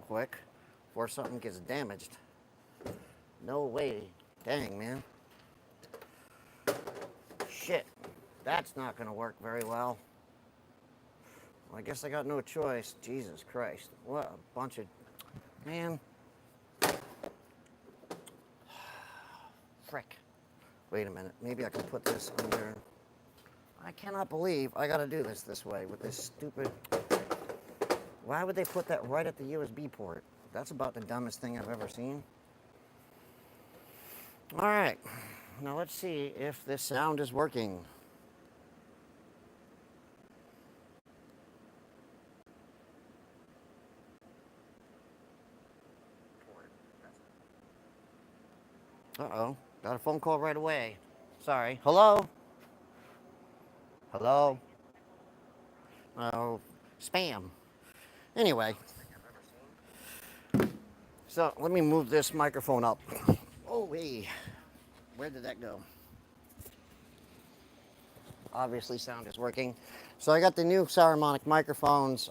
quick before something gets damaged. No way. Dang, man. Shit. That's not going to work very well. I guess I got no choice. Jesus Christ. What a bunch of... Man. Frick. Wait a minute. Maybe I can put this under... I cannot believe I got to do this way with this stupid... Why would they put that right at the USB port? That's about the dumbest thing I've ever seen. All right. Now let's see if this sound is working. Uh-oh. Got a phone call right away. Sorry. Hello? Hello? Oh, spam. Anyway. So, let me move this microphone up. Oh, hey. Where did that go? Obviously, sound is working. So, I got the new Saramonic microphones.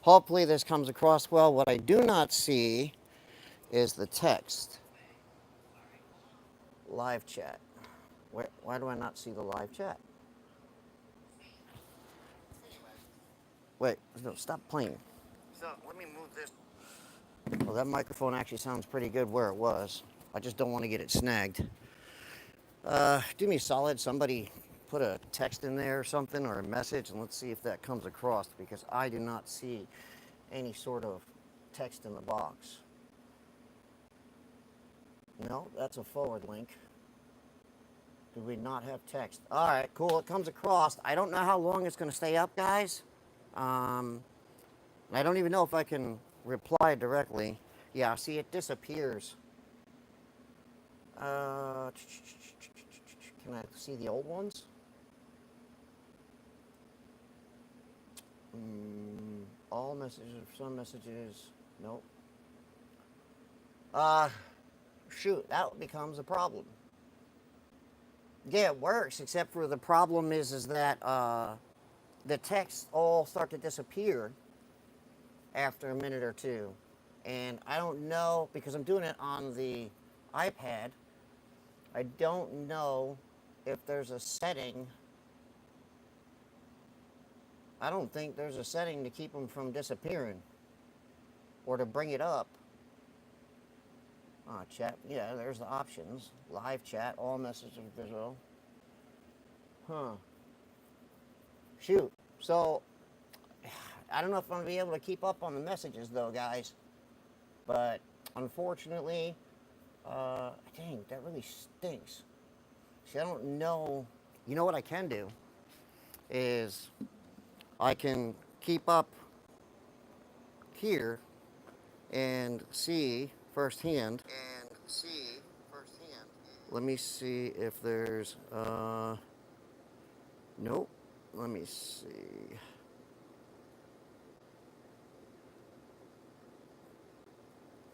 Hopefully, this comes across well. What I do not see is the text. Live chat. Why do I not see the live chat? Wait, no, stop playing. So, let me move this. Well, that microphone actually sounds pretty good where it was. I just don't want to get it snagged. Do me a solid, somebody put a text in there or something, or a message, and let's see if that comes across, because I do not see any sort of text in the box. No, that's a forward link. Do we not have text? All right, cool. It comes across. I don't know how long it's going to stay up, guys. I don't even know if I can reply directly. Yeah, see, it disappears. Can I see the old ones? All messages, some messages. Nope. Shoot, that becomes a problem. Yeah, it works, except for the problem is that the texts all start to disappear after a minute or two. And I don't know, because I'm doing it on the iPad, I don't know if there's a setting. I don't think there's a setting to keep them from disappearing or to bring it up. Chat, yeah, there's the options. Live chat, all messages visual. Shoot. So, I don't know if I'm going to be able to keep up on the messages, though, guys. But, unfortunately, dang, that really stinks. See, I don't know. You know what I can do? Is I can keep up here and see firsthand. Let me see if there's, nope. Let me see.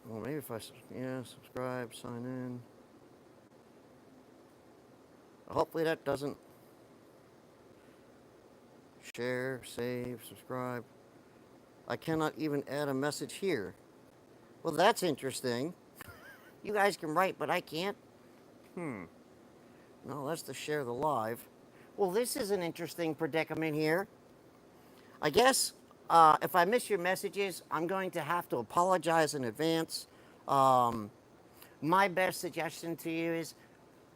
Well, maybe if I, subscribe, sign in. Hopefully that doesn't. Share, save, subscribe. I cannot even add a message here. Well, that's interesting. You guys can write, but I can't. No, that's to share the live. Well, this is an interesting predicament here. I guess if I miss your messages, I'm going to have to apologize in advance. My best suggestion to you is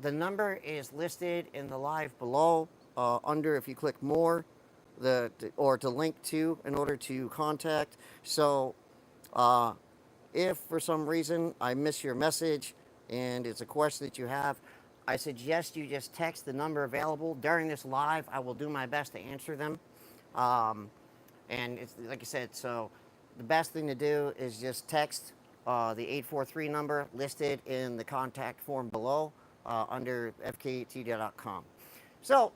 the number is listed in the live below under, if you click more, or to link to in order to contact. So if for some reason I miss your message and it's a question that you have, I suggest you just text the number available. During this live, I will do my best to answer them. And it's like I said, so the best thing to do is just text the 843 number listed in the contact form below under fkt.com. So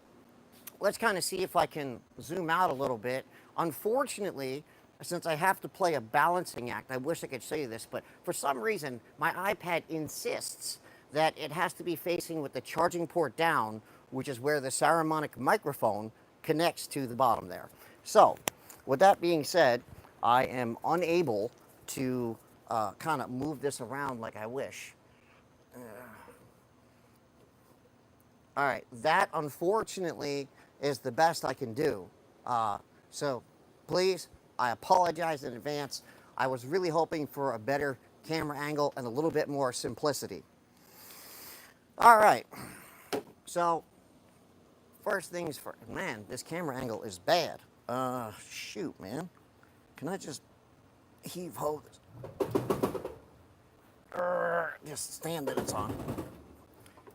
let's kind of see if I can zoom out a little bit. Unfortunately, since I have to play a balancing act, I wish I could show you this, but for some reason, my iPad insists that it has to be facing with the charging port down, which is where the Saramonic microphone connects to the bottom there. So, with that being said, I am unable to kind of move this around like I wish. All right, that unfortunately is the best I can do. So please, I apologize in advance. I was really hoping for a better camera angle and a little bit more simplicity. All right, so first things first. Man, this camera angle is bad. Shoot, man. Can I just heave-ho this? Just stand that it's on.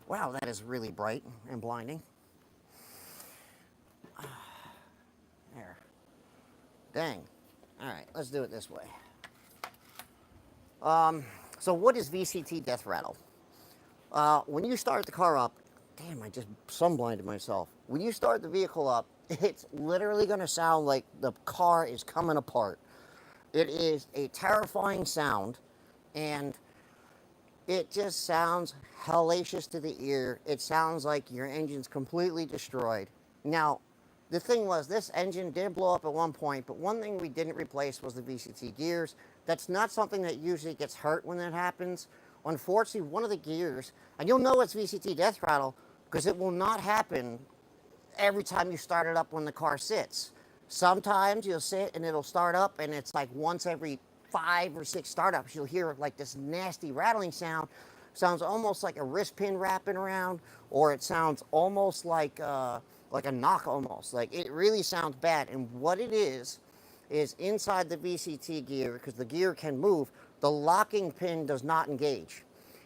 Wow, that is really bright and blinding. There. Dang. All right, let's do it this way. So what is VCT death rattle? When you start the car up, damn, I just sunblinded myself. When you start the vehicle up, it's literally going to sound like the car is coming apart. It is a terrifying sound, and it just sounds hellacious to the ear. It sounds like your engine's completely destroyed. Now, the thing was, this engine did blow up at one point, but one thing we didn't replace was the VCT gears. That's not something that usually gets hurt when that happens. Unfortunately, one of the gears, and you'll know it's VCT death rattle because it will not happen every time you start it up when the car sits. Sometimes you'll sit and it'll start up, and it's like once every 5 or 6 startups, you'll hear like this nasty rattling sound. Sounds almost like a wrist pin wrapping around, or it sounds almost like a knock almost. Like, it really sounds bad. And what it is inside the VCT gear, because the gear can move, the locking pin does not engage.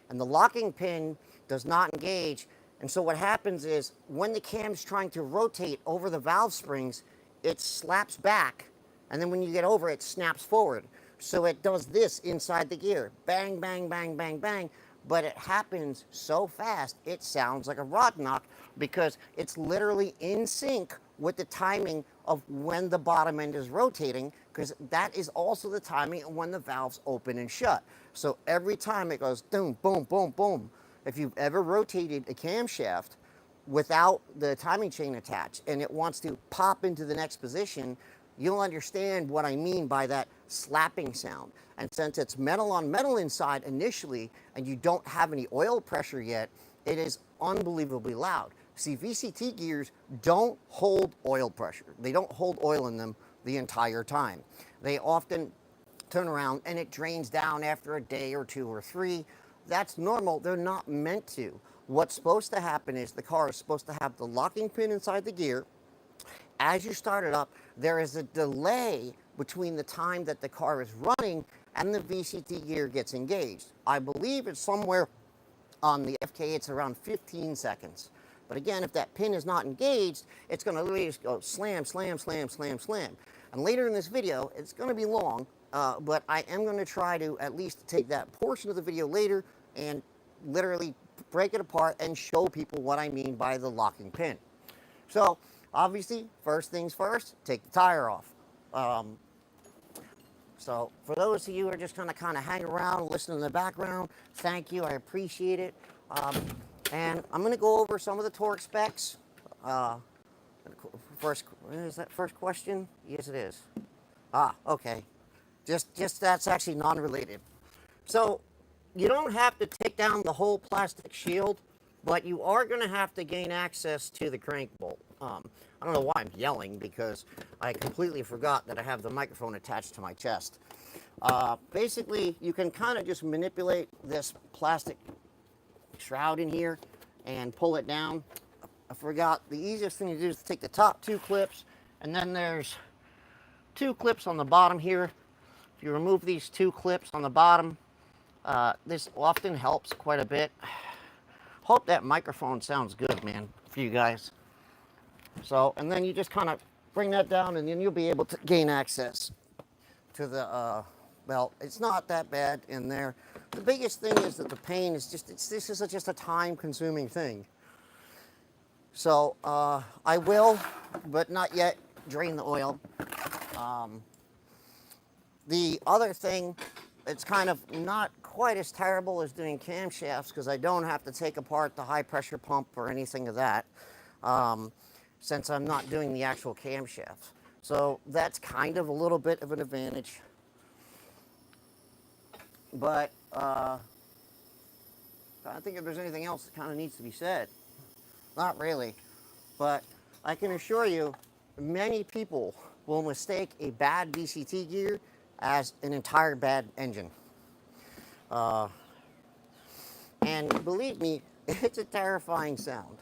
And the locking pin does not engage. And so what happens is when the cam's trying to rotate over the valve springs, it slaps back. And then when you get over, it snaps forward. So it does this inside the gear. Bang, bang, bang, bang, bang. But it happens so fast, it sounds like a rod knock because it's literally in sync with the timing of when the bottom end is rotating, because that is also the timing of when the valves open and shut. So every time it goes boom, boom, boom, boom. If you've ever rotated a camshaft without the timing chain attached and it wants to pop into the next position, you'll understand what I mean by that slapping sound. And since it's metal on metal inside initially, and you don't have any oil pressure yet, it is unbelievably loud. See, VCT gears don't hold oil pressure. They don't hold oil in them the entire time. They often turn around and it drains down after a day or 2 or 3. That's normal. They're not meant to. What's supposed to happen is the car is supposed to have the locking pin inside the gear. As you start it up, there is a delay between the time that the car is running and the VCT gear gets engaged. I believe it's somewhere on the FK, it's around 15 seconds. But again, if that pin is not engaged, it's going to literally just go slam, slam, slam, slam, slam. And later in this video, it's going to be long, but I am going to try to at least take that portion of the video later and literally break it apart and show people what I mean by the locking pin. So, obviously, first things first, take the tire off. So for those of you who are just going to kind of hang around and listen in the background, thank you, I appreciate it. And I'm going to go over some of the torque specs. First, is that first question? Yes, it is. Okay. Just that's actually non-related. So you don't have to take down the whole plastic shield, but you are going to have to gain access to the crank bolt. I don't know why I'm yelling, because I completely forgot that I have the microphone attached to my chest. Basically, you can kind of just manipulate this plastic shroud in here and pull it down. I forgot, the easiest thing to do is to take the top 2 clips, and then there's 2 clips on the bottom here. If you remove these 2 clips on the bottom, this often helps quite a bit. Hope that microphone sounds good, man, for you guys. So, and then you just kind of bring that down, and then you'll be able to gain access to the belt. It's not that bad in there. The biggest thing is that the pain is just, this is just a time-consuming thing. So, I will, but not yet, drain the oil. The other thing, it's kind of not quite as terrible as doing camshafts, because I don't have to take apart the high-pressure pump or anything of that. Since I'm not doing the actual camshaft. So that's kind of a little bit of an advantage. But I don't think if there's anything else that kind of needs to be said. Not really. But I can assure you, many people will mistake a bad VCT gear as an entire bad engine. And believe me, it's a terrifying sound.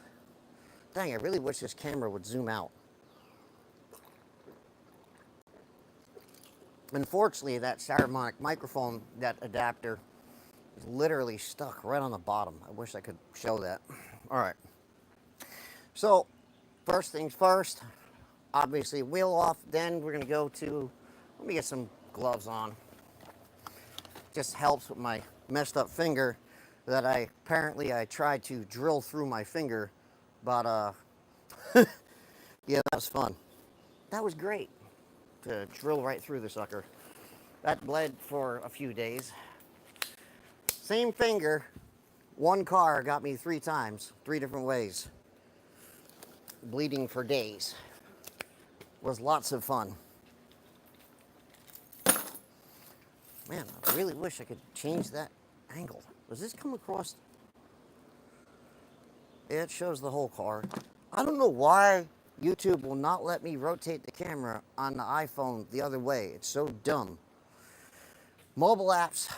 Dang, I really wish this camera would zoom out. Unfortunately, that Saramonic microphone, that adapter, is literally stuck right on the bottom. I wish I could show that. All right. So, first things first, obviously wheel off. Then we're going to go to, let me get some gloves on. Just helps with my messed up finger that I tried to drill through my finger, but yeah, that was fun. That was great to drill right through the sucker. That bled for a few days. Same finger, one car got me 3 times, 3 different ways. Bleeding for days. Was lots of fun. Man, I really wish I could change that angle. Does this come across? It shows the whole car. I don't know why YouTube will not let me rotate the camera on the iPhone the other way. It's so dumb. Mobile apps.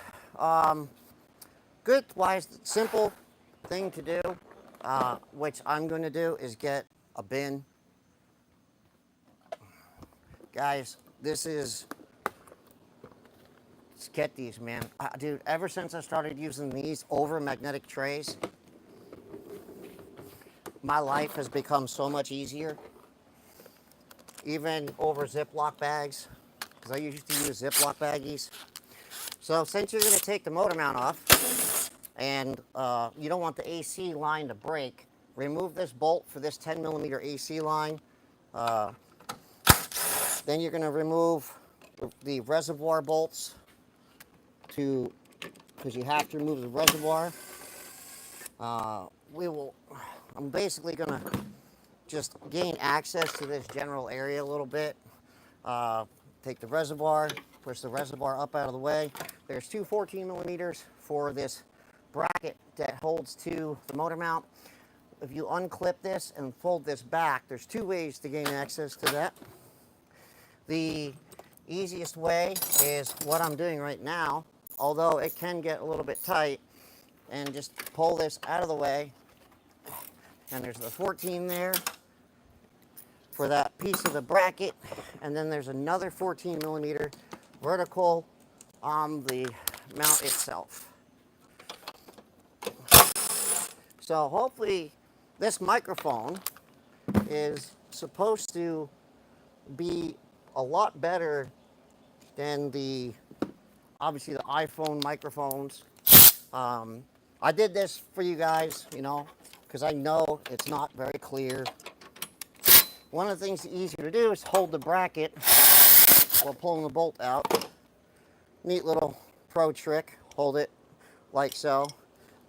Good, wise, simple thing to do, which I'm going to do is get a bin. Guys, this is, let's get these, man. Dude, ever since I started using these over magnetic trays, my life has become so much easier. Even over Ziploc bags, because I used to use Ziploc baggies. So since you're going to take the motor mount off, and you don't want the AC line to break, remove this bolt for this 10mm AC line. Then you're going to remove the reservoir bolts because you have to remove the reservoir. I'm basically going to just gain access to this general area a little bit. Take the reservoir, push the reservoir up out of the way. There's 2 14mm for this bracket that holds to the motor mount. If you unclip this and fold this back, there's 2 ways to gain access to that. The easiest way is what I'm doing right now, although it can get a little bit tight, and just pull this out of the way. And there's the 14 there for that piece of the bracket, and then there's another 14mm vertical on the mount itself. So hopefully this microphone is supposed to be a lot better than obviously the iPhone microphones. I did this for you guys, you know, because I know it's not very clear. One of the things easier to do is hold the bracket while pulling the bolt out. Neat little pro trick. Hold it like so.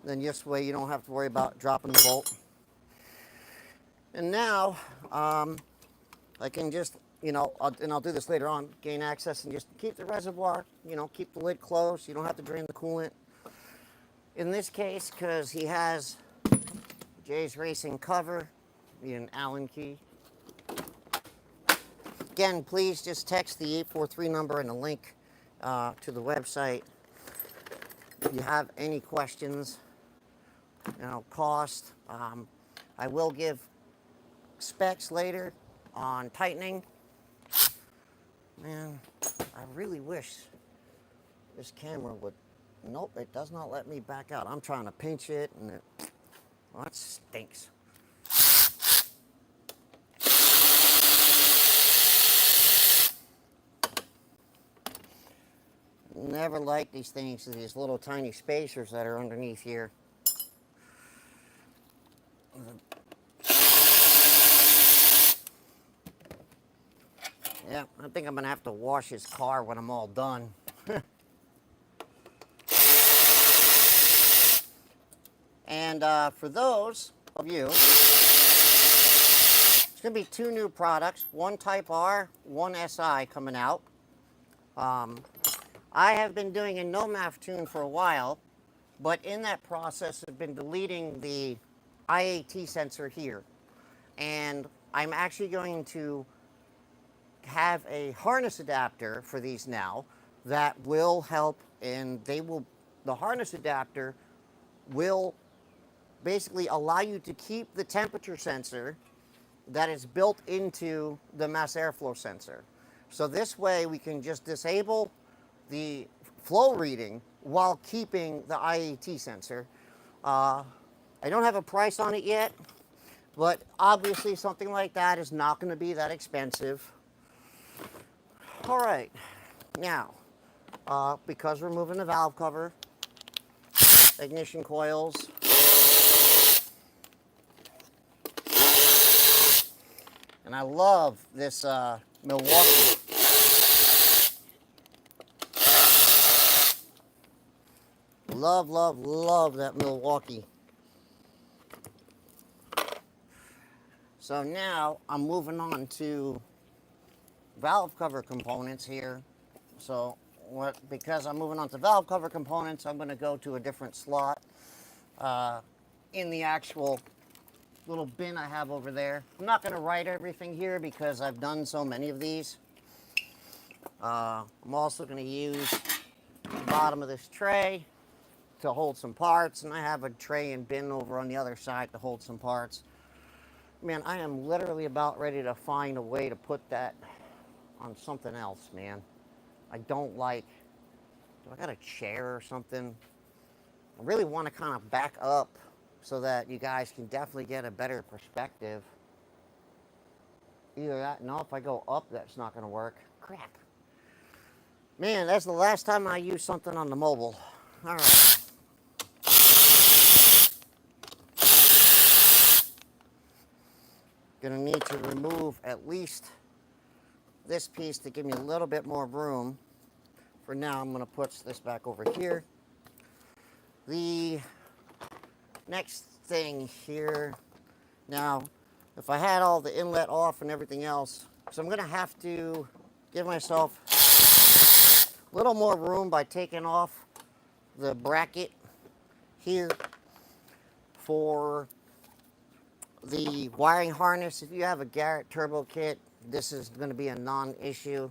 Then this way you don't have to worry about dropping the bolt. And now I can just, you know, and I'll do this later on, gain access and just keep the reservoir, you know, keep the lid closed. You don't have to drain the coolant. In this case, because he has Jay's Racing cover, need an Allen key. Again, please just text the 843 number and the link to the website. If you have any questions, you know, cost, I will give specs later on tightening. Man, I really wish this camera would, nope, it does not let me back out. I'm trying to pinch it and well, that stinks. Never like these things, these little tiny spacers that are underneath here. Yeah, I think I'm gonna have to wash his car when I'm all done. And for those of you, it's gonna be 2 new products, one Type R, one SI coming out. I have been doing a no-math tune for a while, but in that process I've been deleting the IAT sensor here. And I'm actually going to have a harness adapter for these now that will help, and the harness adapter will basically allow you to keep the temperature sensor that is built into the mass airflow sensor. So this way we can just disable the flow reading while keeping the IAT sensor. I don't have a price on it yet, but obviously something like that is not going to be that expensive. All right, now, because we're moving the valve cover, ignition coils, and I love this Milwaukee. Love, love, love that Milwaukee. So now I'm moving on to valve cover components here. So because I'm moving on to valve cover components, I'm going to go to a different slot in the actual little bin I have over there. I'm not going to write everything here because I've done so many of these. I'm also going to use the bottom of this tray to hold some parts, and I have a tray and bin over on the other side to hold some parts. Man, I am literally about ready to find a way to put that on something else, man. I don't like, do I got a chair or something? I really want to kind of back up so that you guys can definitely get a better perspective. Either that, no, if I go up, that's not going to work. Crap. Man, that's the last time I used something on the mobile. All right. Gonna need to remove at least this piece to give me a little bit more room. For now, I'm gonna put this back over here. The next thing here, now, if I had all the inlet off and everything else, so I'm gonna have to give myself a little more room by taking off the bracket here for the wiring harness. If you have a Garrett turbo kit, this is going to be a non-issue.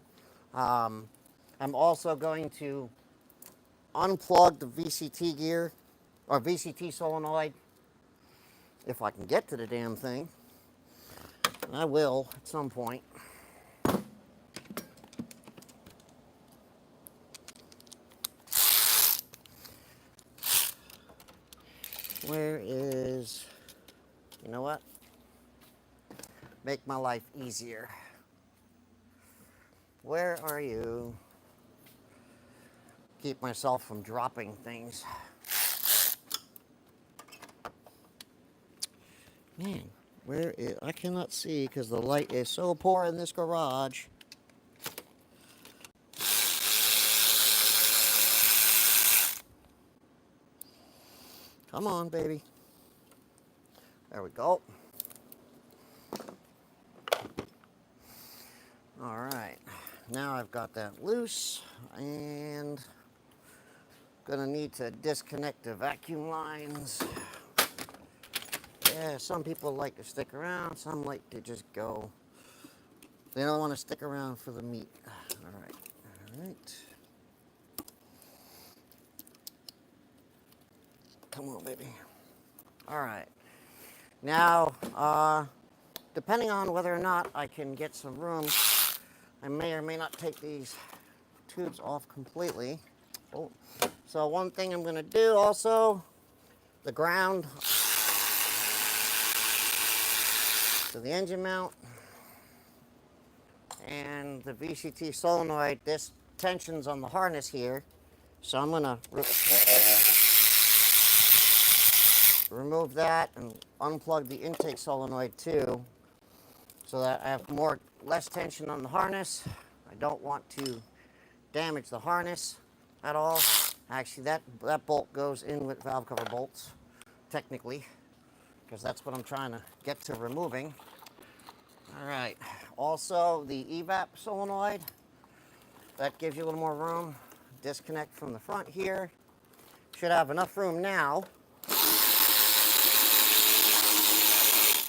I'm also going to unplug the VCT gear, or VCT solenoid, if I can get to the damn thing. I will at some point. Where is, you know what? Make my life easier. Where are you? Keep myself from dropping things. Man, where is, I cannot see because the light is so poor in this garage. Come on, baby. There we go. All right, now I've got that loose, and gonna need to disconnect the vacuum lines. Yeah, some people like to stick around, some like to just go. They don't want to stick around for the meat. All right. Come on, baby. All right. Now, depending on whether or not I can get some room, I may or may not take these tubes off completely. Oh. So one thing I'm going to do also, the ground to the engine mount and the VCT solenoid, this tension's on the harness here. So I'm going to remove that and unplug the intake solenoid too, so that I have less tension on the harness. I don't want to damage the harness at all. Actually, that bolt goes in with valve cover bolts, technically, because that's what I'm trying to get to removing. All right. Also, the evap solenoid, that gives you a little more room. disconnect from the front here. Should have enough room now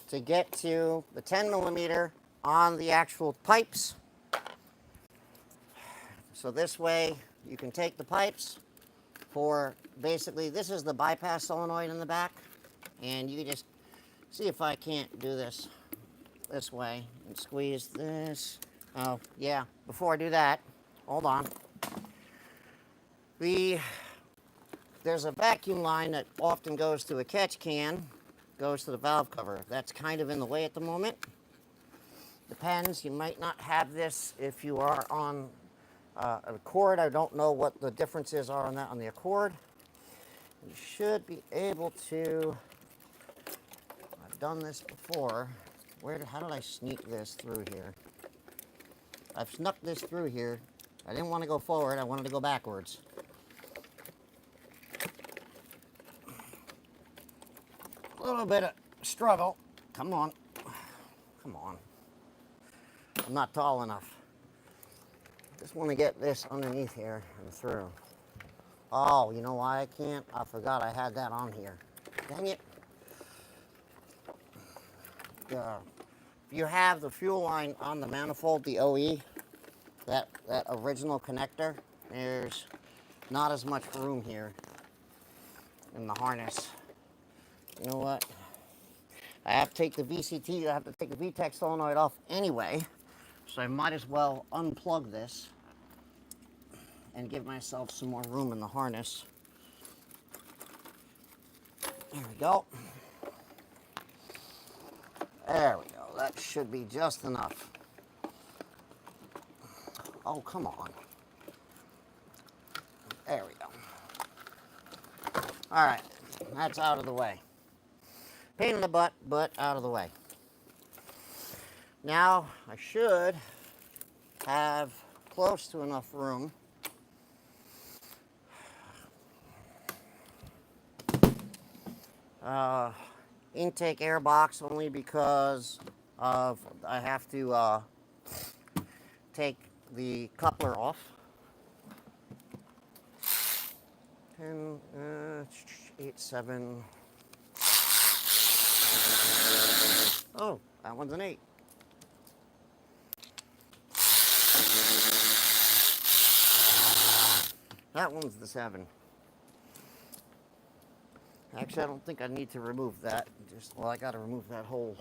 to get to the 10 millimeter on the actual pipes. So this way you can take the pipes for basically, this is the bypass solenoid in the back, and you just see if I can't do this way and squeeze this. Oh yeah, before I do that, hold on. There's a vacuum line that often goes to a catch can, goes to the valve cover. That's kind of in the way at the moment. Depends, you might not have this if you are on a cord. I don't know what the differences are on that on the Accord. You should be able to, I've done this before. How did I sneak this through here? I've snuck this through here. I didn't want to go forward, I wanted to go backwards. A little bit of struggle. Come on. Come on. I'm not tall enough. Just want to get this underneath here and through. Oh, you know why I can't? I forgot I had that on here. Dang it. If you have the fuel line on the manifold, the OE, that original connector, there's not as much room here in the harness. You know what? I have to take the VCT, I have to take the VTEC solenoid off anyway, so I might as well unplug this and give myself some more room in the harness. There we go. There we go. That should be just enough. Oh, come on. There we go. All right, that's out of the way. Pain in the butt, but out of the way. Now, I should have close to enough room intake air box, only because of I have to take the coupler off. 10, 8, 7. Oh, that one's an 8. That one's the 7. Actually, I don't think I need to remove that. Well, I got to remove that hole.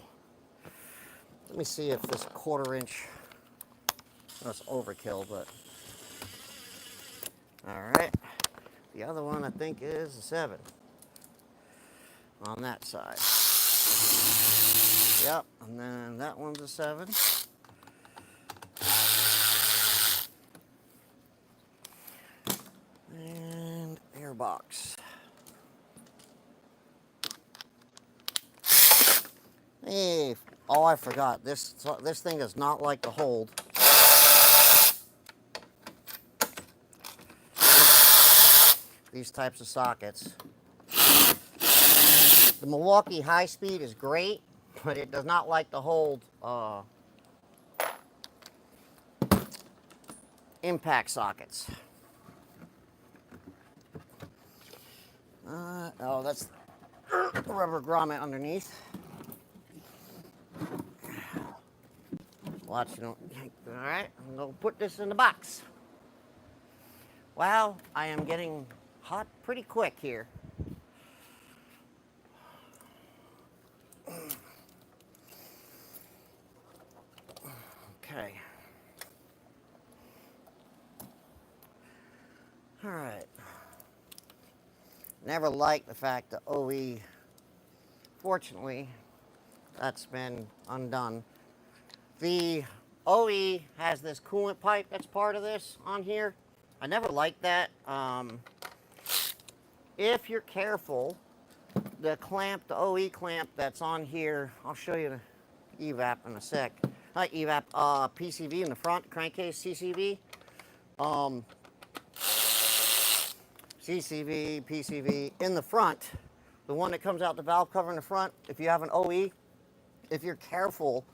Let me see if this 1/4 inch, that's overkill, but all right. The other one I think is a 7 on that side. Yep, and then that one's a 7. And airbox. Hey, oh, I forgot. This thing does not like to hold. These types of sockets. The Milwaukee high speed is great, but it does not like to hold impact sockets. Oh, that's the rubber grommet underneath. Watch, you don't. All right, I'm gonna put this in the box. Wow, I am getting hot pretty quick here. Okay. All right. Never liked the fact that OE, fortunately, that's been undone. The OE has this coolant pipe that's part of this on here. I never liked that. If you're careful, the clamp, the OE clamp that's on here, I'll show you the evap in a sec. Not evap, PCV in the front, crankcase CCV. CCV, PCV in the front, the one that comes out the valve cover in the front, if you have an OE, if you're careful,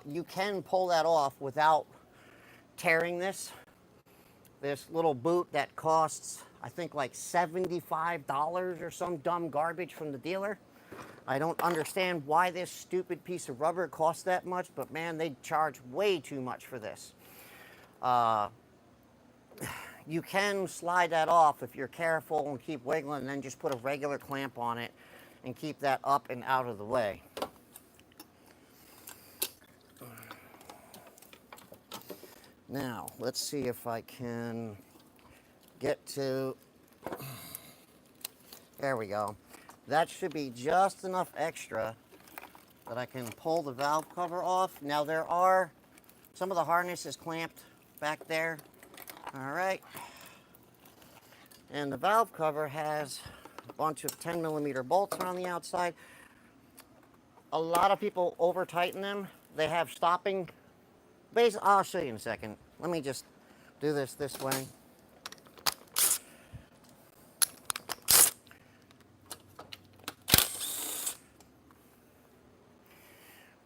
you can pull that off without tearing this. this little boot that costs, I think, like $75 or some dumb garbage from the dealer. I don't understand why this stupid piece of rubber costs that much, but man, they charge way too much for this. You can slide that off if you're careful and keep wiggling, and then just put a regular clamp on it and keep that up and out of the way. Now, let's see if I can get to, there we go. That should be just enough extra that I can pull the valve cover off. Now there are, some of the harness is clamped back there. All right. And the valve cover has a bunch of 10mm bolts around the outside. A lot of people over tighten them. They have stopping. I'll show you in a second. Let me just do this way.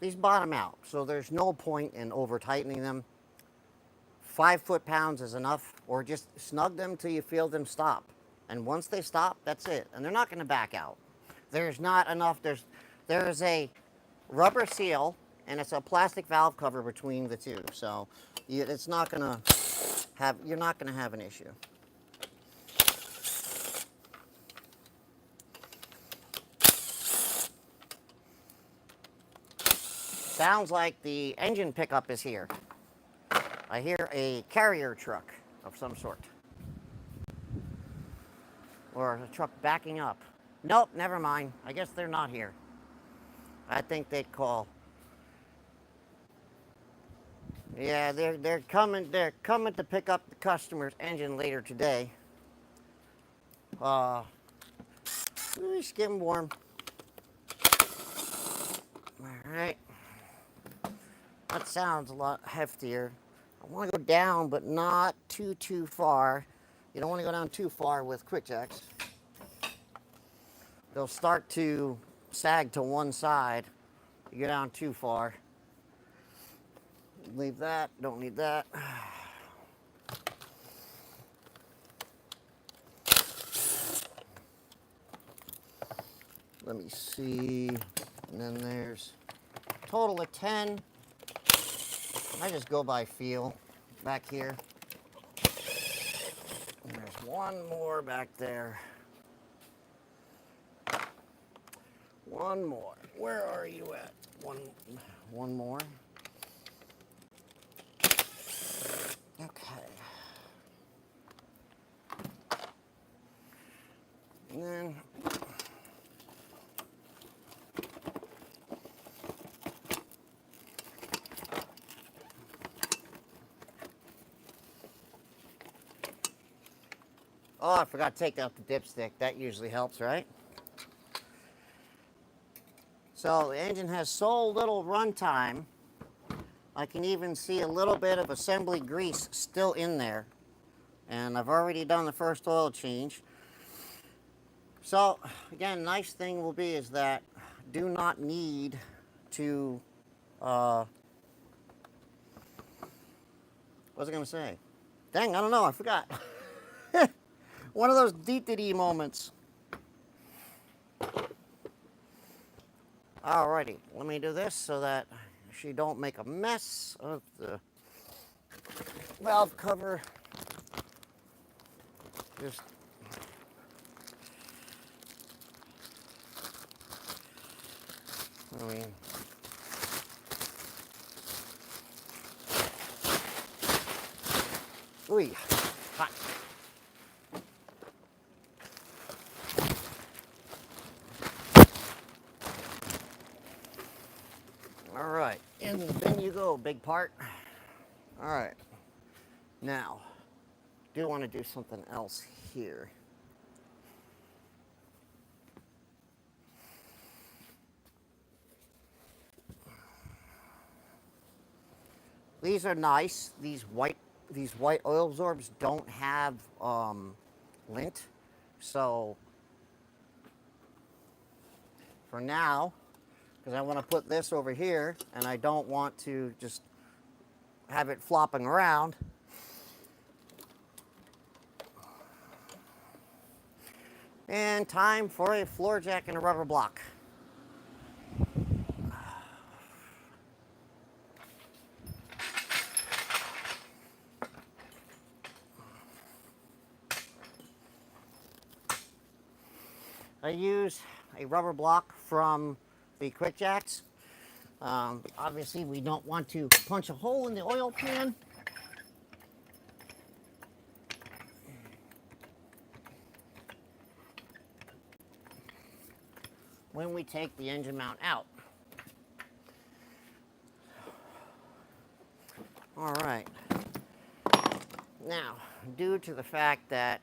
These bottom out, so there's no point in over tightening them. 5 foot-pounds is enough, or just snug them till you feel them stop. And once they stop, that's it. And they're not going to back out. There's not enough. There is a rubber seal, and it's a plastic valve cover between the two. So it's not going to have. You're not going to have an issue. Sounds like the engine pickup is here. I hear a carrier truck of some sort. Or a truck backing up. Nope, never mind. I guess they're not here. I think they'd call. Yeah, they're coming to pick up the customer's engine later today. Just get them warm. All right. That sounds a lot heftier. I want to go down, but not too far. You don't want to go down too far with quick jacks. They'll start to sag to one side. You go down too far. Leave that, don't need that. Let me see. And then there's a total of 10. I just go by feel back here. And there's one more back there. One more. Where are you at? One more. Okay. And then oh, I forgot to take out the dipstick. That usually helps, right? So the engine has so little runtime, I can even see a little bit of assembly grease still in there. And I've already done the first oil change. So again, nice thing will be is that do not need to, what was I going to say? Dang, I don't know, I forgot. One of those DTD moments. Alrighty, let me do this so that she don't make a mess of the valve cover. Just ooh, hot. All right, in the bin you go, big part. All right, now, do want to do something else here. These are nice. These white oil absorbs don't have lint, so for now, because I want to put this over here and I don't want to just have it flopping around, And time for a floor jack and a rubber block. I use a rubber block from the Quick Jacks. Obviously, we don't want to punch a hole in the oil pan. When we take the engine mount out. All right. Now, due to the fact that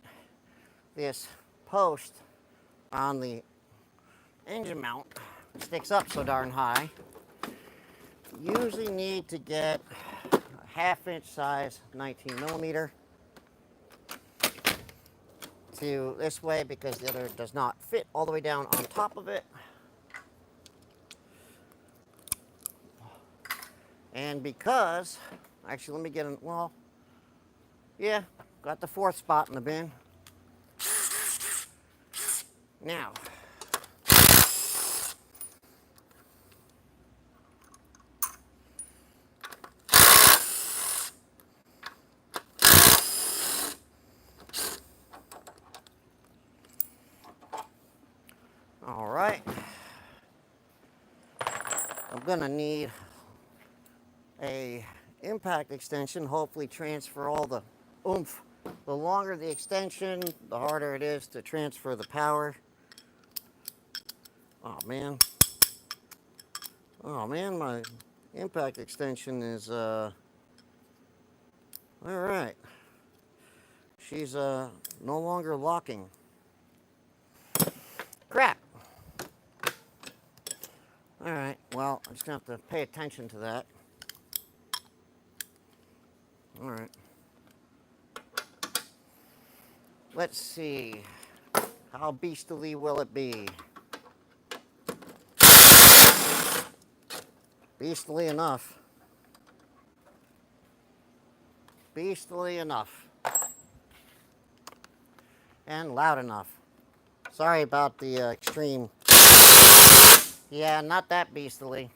this post on the engine mount sticks up so darn high, you usually need to get a 1/2 inch size 19 millimeter to this way, because the other does not fit all the way down on top of it. And because, actually let me get in, well, yeah, got the 4th spot in the bin. Now, all right, I'm gonna need a impact extension, hopefully transfer all the oomph. The longer the extension, the harder it is to transfer the power. Oh man, my impact extension is all right, she's no longer locking. Crap. All right, well, I'm just gonna have to pay attention to that. All right, let's see, how beastly will it be? Beastly enough. Beastly enough. And loud enough. Sorry about the extreme. Yeah, not that beastly.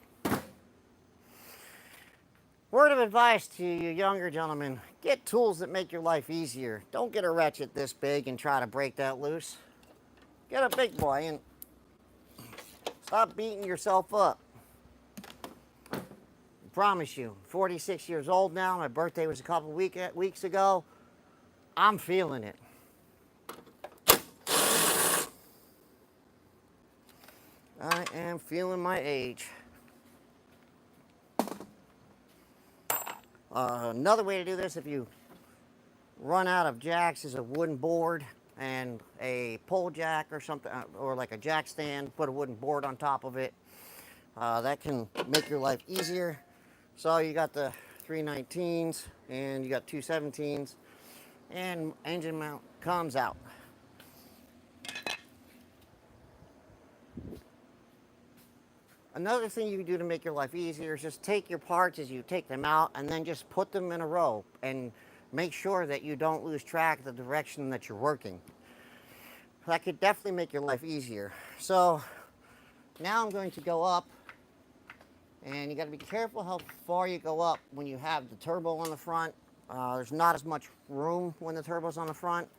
Word of advice to you younger gentlemen, get tools that make your life easier. Don't get a ratchet this big and try to break that loose. Get a big boy and stop beating yourself up. I promise you, 46 years old now, my birthday was a couple weeks ago. I'm feeling it. I am feeling my age. Another way to do this, if you run out of jacks, is a wooden board and a pole jack or something, or like a jack stand, put a wooden board on top of it. That can make your life easier. So you got the 319s and you got 217s, and engine mount comes out. Another thing you can do to make your life easier is just take your parts as you take them out and then just put them in a row and make sure that you don't lose track of the direction that you're working. That could definitely make your life easier. So now I'm going to go up, and you got to be careful how far you go up when you have the turbo on the front. There's not as much room when the turbo's on the front.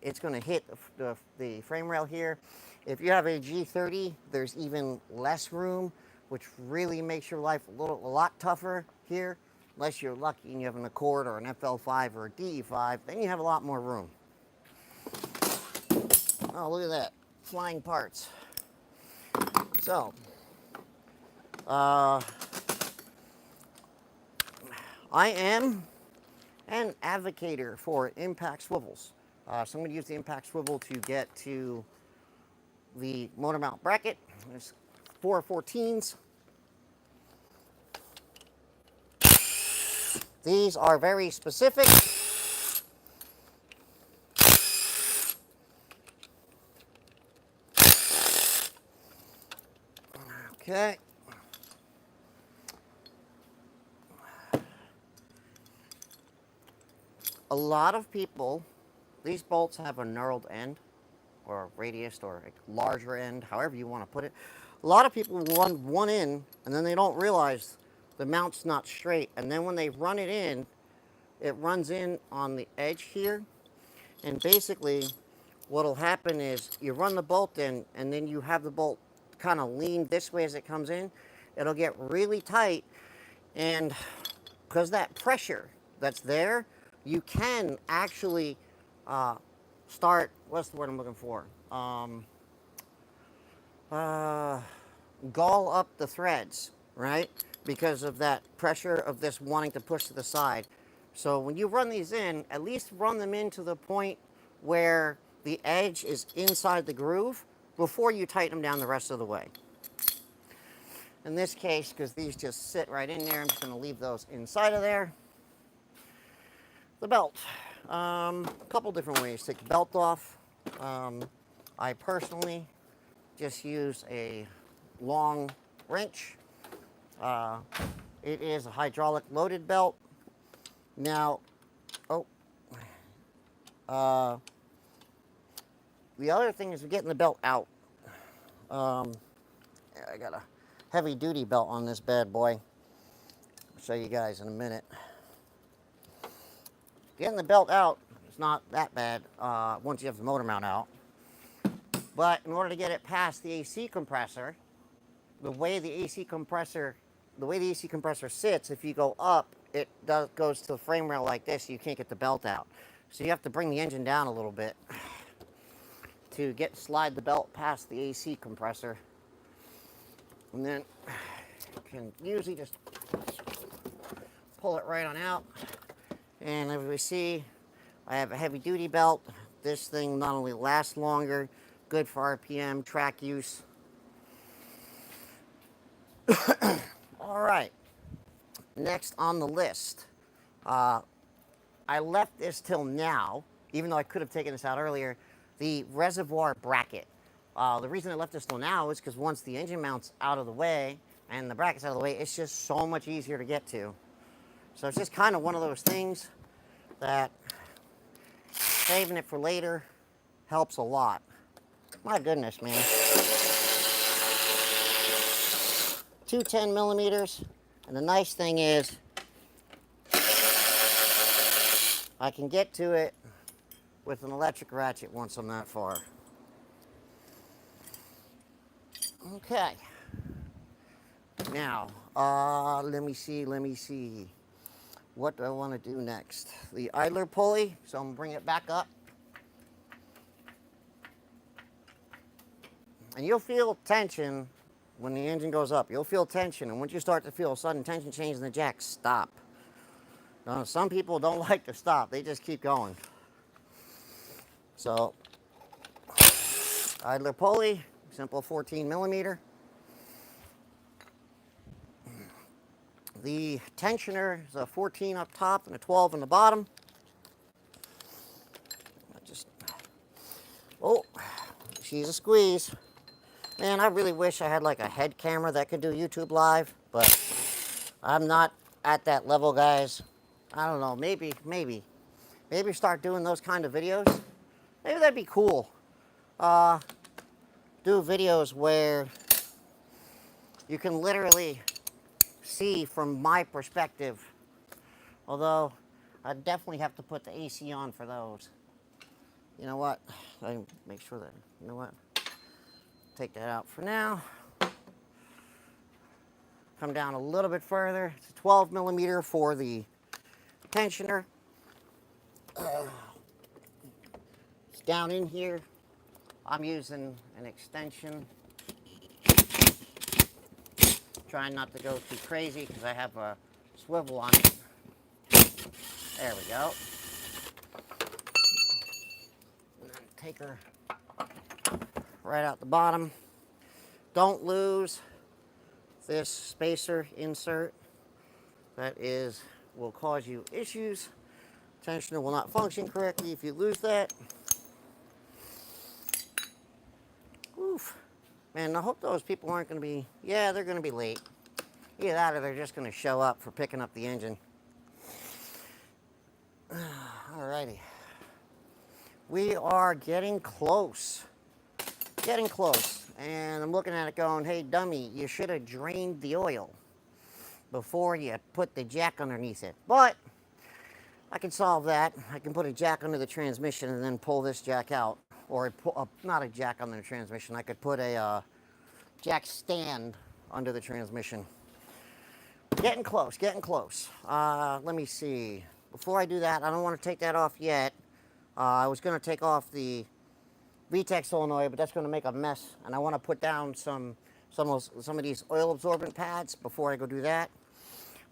It's going to hit the frame rail here. If you have a G30, there's even less room, which really makes your life a lot tougher here. Unless you're lucky and you have an Accord or an FL5 or a DE5, then you have a lot more room. Oh, look at that, flying parts. So, I am an advocator for impact swivels. So I'm going to use the impact swivel to get to the motor mount bracket. There's 4 14s. These are very specific. Okay. A lot of people, these bolts have a knurled end or radius or larger end, however you want to put it. A lot of people run one in and then they don't realize the mount's not straight. And then when they run it in, it runs in on the edge here. And basically what'll happen is you run the bolt in and then you have the bolt kind of lean this way as it comes in. It'll get really tight, and because that pressure that's there, you can actually start, what's the word I'm looking for? Gall up the threads, right? Because of that pressure of this wanting to push to the side. So when you run these in, at least run them in to the point where the edge is inside the groove before you tighten them down the rest of the way. In this case, because these just sit right in there, I'm just going to leave those inside of there. The belt. A couple different ways to take the belt off. I personally just use a long wrench. It is a hydraulic loaded belt. Now, the other thing is getting the belt out. I got a heavy duty belt on this bad boy. I'll show you guys in a minute. Getting the belt out is not that bad once you have the motor mount out. But in order to get it past the AC compressor, the way the AC compressor sits, if you go up, it goes to the frame rail like this, so you can't get the belt out. So you have to bring the engine down a little bit to slide the belt past the AC compressor. And then you can usually just pull it right on out. And as we see, I have a heavy duty belt. This thing not only lasts longer, good for RPM, track use. All right, next on the list. I left this till now, even though I could have taken this out earlier, the reservoir bracket. The reason I left this till now is because once the engine mount's out of the way and the bracket's out of the way, it's just so much easier to get to. So it's just kind of one of those things that saving it for later helps a lot. My goodness, man. 2 10 millimeters, and the nice thing is I can get to it with an electric ratchet once I'm that far. Okay. Now, let me see. What do I want to do next? The idler pulley, so I'm going to bring it back up. And you'll feel tension when the engine goes up. You'll feel tension, and once you start to feel a sudden tension change in the jack, stop. Now, some people don't like to stop. They just keep going. So, idler pulley, simple 14 millimeter. The tensioner is a 14 up top and a 12 on the bottom. She's a squeeze. Man, I really wish I had like a head camera that could do YouTube Live, but I'm not at that level, guys. I don't know, maybe start doing those kind of videos. Maybe that'd be cool. Do videos where you can literally see from my perspective. Although, I definitely have to put the AC on for those. You know what? I make sure that, you know what? Take that out for now. Come down a little bit further. It's a 12 millimeter for the tensioner. It's down in here. I'm using an extension. Trying not to go too crazy because I have a swivel on it. There we go. And then take her right out the bottom. Don't lose this spacer insert. That will cause you issues. Tensioner will not function correctly if you lose that. Oof. Man, I hope those people aren't going to be, yeah, they're going to be late. Either that or they're just going to show up for picking up the engine. Alrighty. We are getting close getting close. And I'm looking at it going, hey, dummy, you should have drained the oil before you put the jack underneath it. But I can solve that. I can put a jack under the transmission and then pull this jack out. Or not a jack under the transmission. I could put a jack stand under the transmission. Getting close, getting close. Let me see. Before I do that, I don't want to take that off yet. I was going to take off the VTEC solenoid, but that's going to make a mess. And I want to put down some of these oil absorbent pads before I go do that.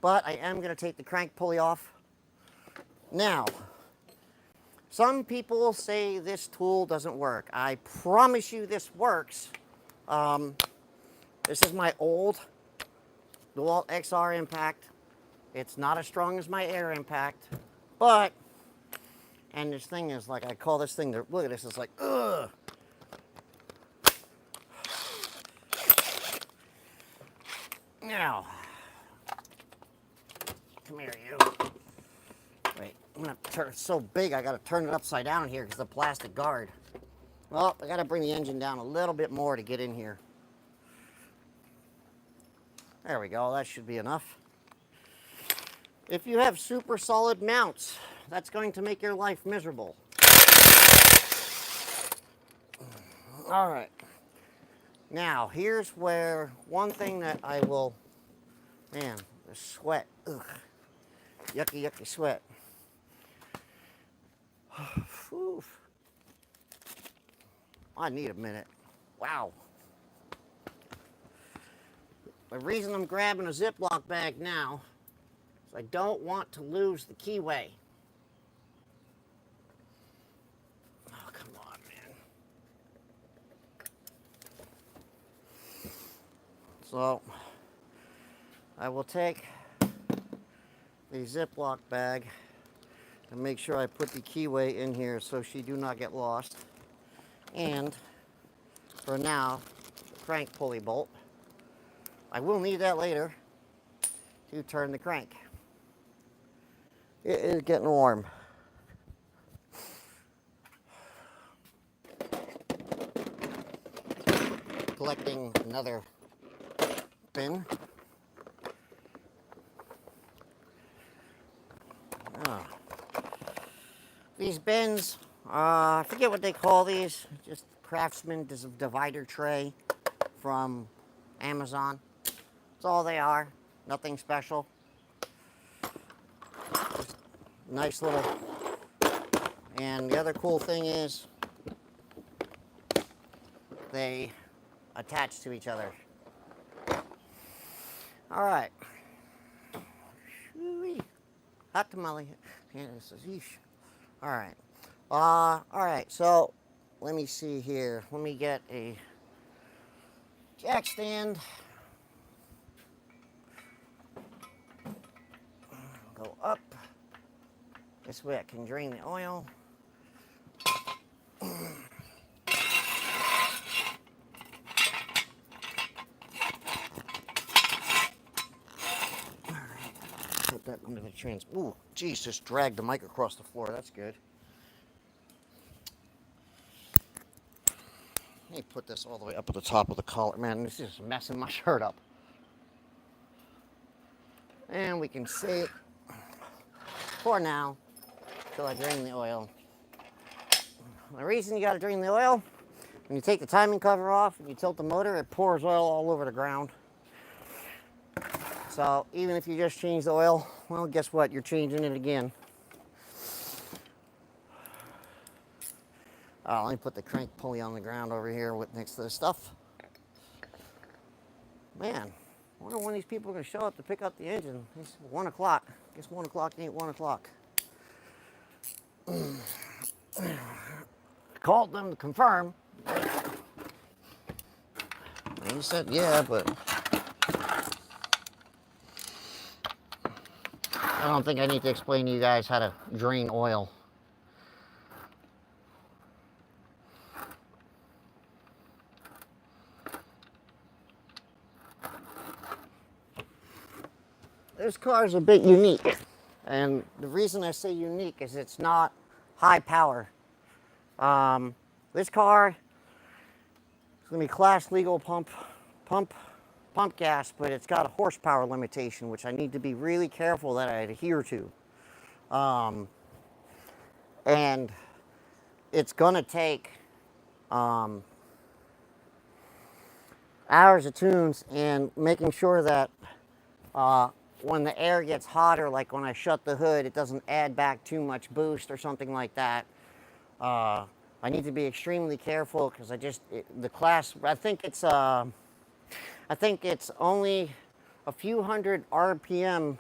But I am going to take the crank pulley off. Now, some people say this tool doesn't work. I promise you this works. This is my old DeWalt XR impact. It's not as strong as my air impact, but, and this thing is like, I call this thing, look at this, it's like, ugh. Now, come here, you. Wait, I'm gonna turn, it's so big I gotta turn it upside down here because the plastic guard. Well, I gotta bring the engine down a little bit more to get in here. There we go, that should be enough. If you have super solid mounts, that's going to make your life miserable. All right. Now, here's where one thing that I will, man, the sweat, ugh, yucky, yucky sweat. Oof. I need a minute. Wow. The reason I'm grabbing a Ziploc bag now is I don't want to lose the keyway. Oh, come on, man. So, I will take the Ziploc bag and make sure I put the keyway in here so she do not get lost. And, for now, the crank pulley bolt. I will need that later to turn the crank. It is getting warm. Collecting another bin. Oh. These bins, I forget what they call these, just Craftsman divider tray from Amazon. That's all they are, nothing special. Just nice little, and the other cool thing is they attach to each other. All right. Hot tamale. All right. All right, so let me see here. Let me get a jack stand. Go up. This way I can drain the oil. Put that under the trans. Ooh, geez, just dragged the mic across the floor. That's good. Let me put this all the way up at the top of the collar. Man, this is messing my shirt up. And we can save for now until I drain the oil. The reason you got to drain the oil, when you take the timing cover off and you tilt the motor, it pours oil all over the ground. So even if you just change the oil, well, guess what? You're changing it again. Oh, let me put the crank pulley on the ground over here next to this stuff. Man, I wonder when these people are going to show up to pick up the engine. It's 1 o'clock. I guess 1 o'clock ain't 1 o'clock. Called them to confirm. And he said, yeah, but I don't think I need to explain to you guys how to drain oil. This car is a bit unique, and the reason I say unique is it's not high power. This car It's going to be class legal pump gas, but it's got a horsepower limitation, which I need to be really careful that I adhere to. And it's going to take hours of tunes and making sure that when the air gets hotter, like when I shut the hood, it doesn't add back too much boost or something like that. I need to be extremely careful because the class, I think it's only a few hundred RPM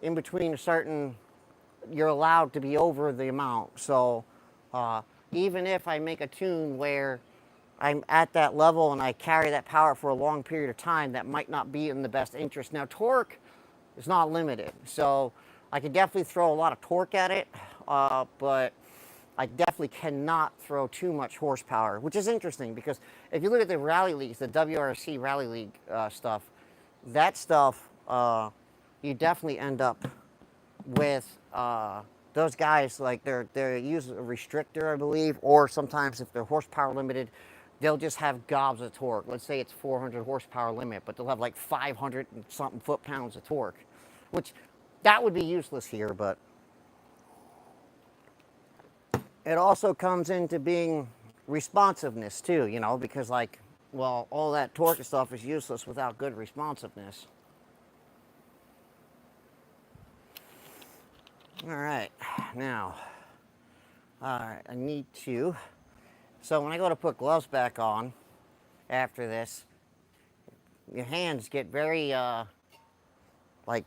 in between a certain, you're allowed to be over the amount. So even if I make a tune where I'm at that level and I carry that power for a long period of time, that might not be in the best interest. Now, torque is not limited, so I could definitely throw a lot of torque at it, but I definitely cannot throw too much horsepower, which is interesting because if you look at the rally leagues, the WRC rally league stuff, that stuff, you definitely end up with those guys, like they use a restrictor, I believe, or sometimes if they're horsepower limited, they'll just have gobs of torque. Let's say it's 400 horsepower limit, but they'll have like 500 and something foot-pounds of torque, which that would be useless here, but it also comes into being responsiveness too, you know, because like, well, all that torque and stuff is useless without good responsiveness. All right, now, I need to, so when I go to put gloves back on after this, your hands get very, like,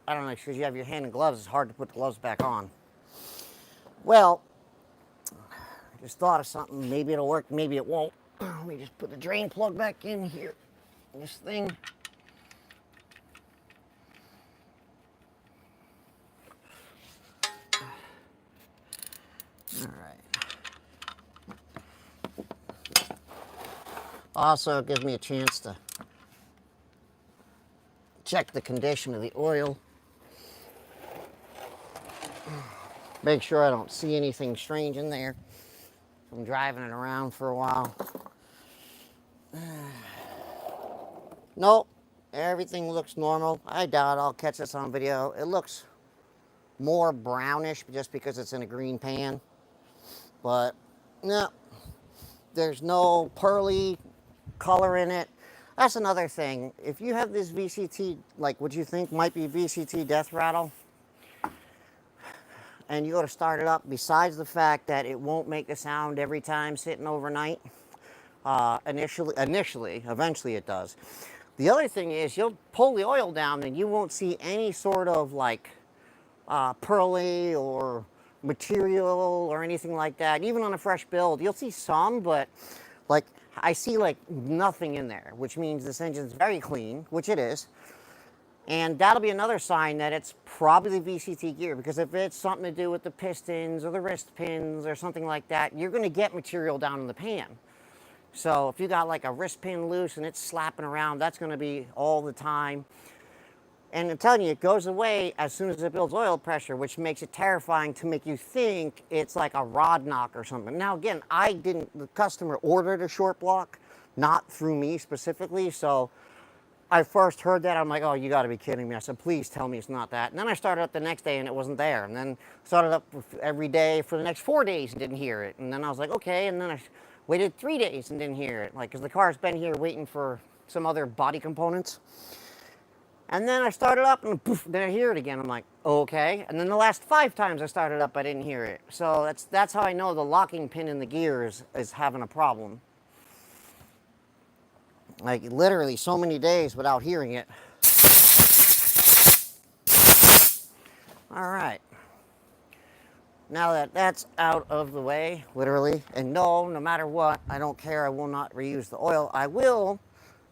I don't know, because you have your hand in gloves, it's hard to put the gloves back on. Well, I just thought of something. Maybe it'll work, maybe it won't. Let me just put the drain plug back in here. This thing. All right. Also, it gives me a chance to check the condition of the oil. Make sure I don't see anything strange in there. I'm driving it around for a while. Nope, everything looks normal. I doubt I'll catch this on video. It looks more brownish just because it's in a green pan. But no, there's no pearly color in it. That's another thing. If you have this VCT, like what you think might be VCT death rattle, and you go to start it up, besides the fact that it won't make a sound every time sitting overnight, eventually it does. The other thing is you'll pull the oil down and you won't see any sort of like pearly or material or anything like that. Even on a fresh build, you'll see some, but like I see like nothing in there, which means this engine's very clean, which it is. And that'll be another sign that it's probably VCT gear, because if it's something to do with the pistons or the wrist pins or something like that, you're going to get material down in the pan. So if you got like a wrist pin loose and it's slapping around, that's going to be all the time. And I'm telling you, it goes away as soon as it builds oil pressure, which makes it terrifying to make you think it's like a rod knock or something. Now again, the customer ordered a short block, not through me specifically, so I first heard that, I'm like, oh, you got to be kidding me. I said, please tell me it's not that. And then I started up the next day and it wasn't there. And then started up every day for the next 4 days and didn't hear it. And then I was like, okay. And then I waited 3 days and didn't hear it. Like, because the car's been here waiting for some other body components. And then I started up and poof, then I hear it again. I'm like, okay. And then the last 5 times I started up, I didn't hear it. So that's how I know the locking pin in the gears is having a problem. Like literally so many days without hearing it. All right. Now that that's out of the way, literally, and no matter what, I don't care, I will not reuse the oil. I will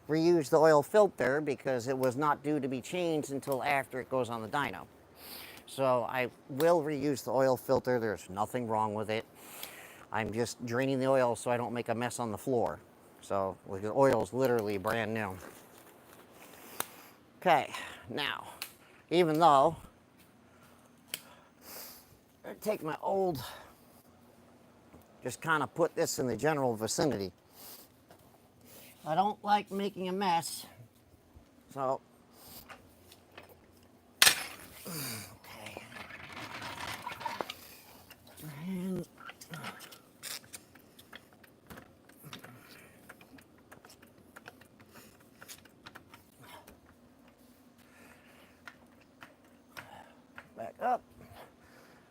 reuse the oil filter because it was not due to be changed until after it goes on the dyno. So I will reuse the oil filter. There's nothing wrong with it. I'm just draining the oil so I don't make a mess on the floor. So the oil is literally brand new. Okay, now, even though I take my old just kind of put this in the general vicinity. I don't like making a mess, so okay. And back up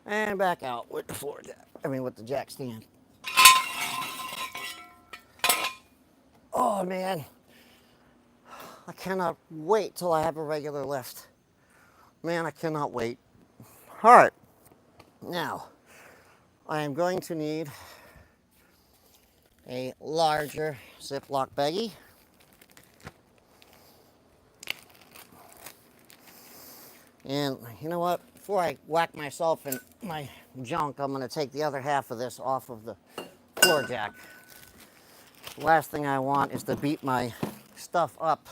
and back out with the floor jack. I mean, with the jack stand. Oh man, I cannot wait till I have a regular lift. Man, I cannot wait. All right, now I am going to need a larger Ziploc baggie. And you know what? Before I whack myself in my junk, I'm going to take the other half of this off of the floor jack. The last thing I want is to beat my stuff up.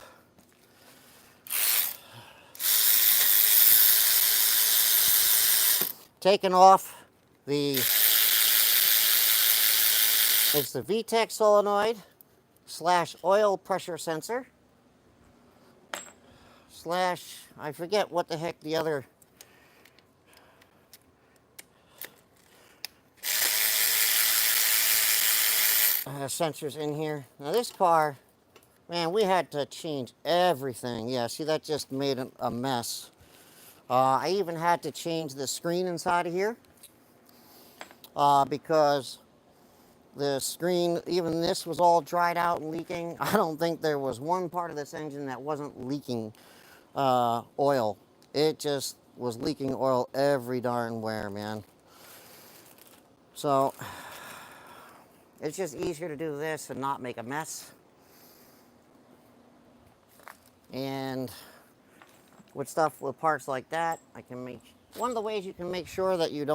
Taking off it's the VTEC solenoid / oil pressure sensor / I forget what the heck the other sensors in here. Now this car, man, we had to change everything. Yeah, see, that just made a mess. I even had to change the screen inside of here because the screen, even this was all dried out and leaking. I don't think there was one part of this engine that wasn't leaking oil. It just was leaking oil every darn where, man. So it's just easier to do this and not make a mess. And with parts like that, I can make, one of the ways you can make sure that you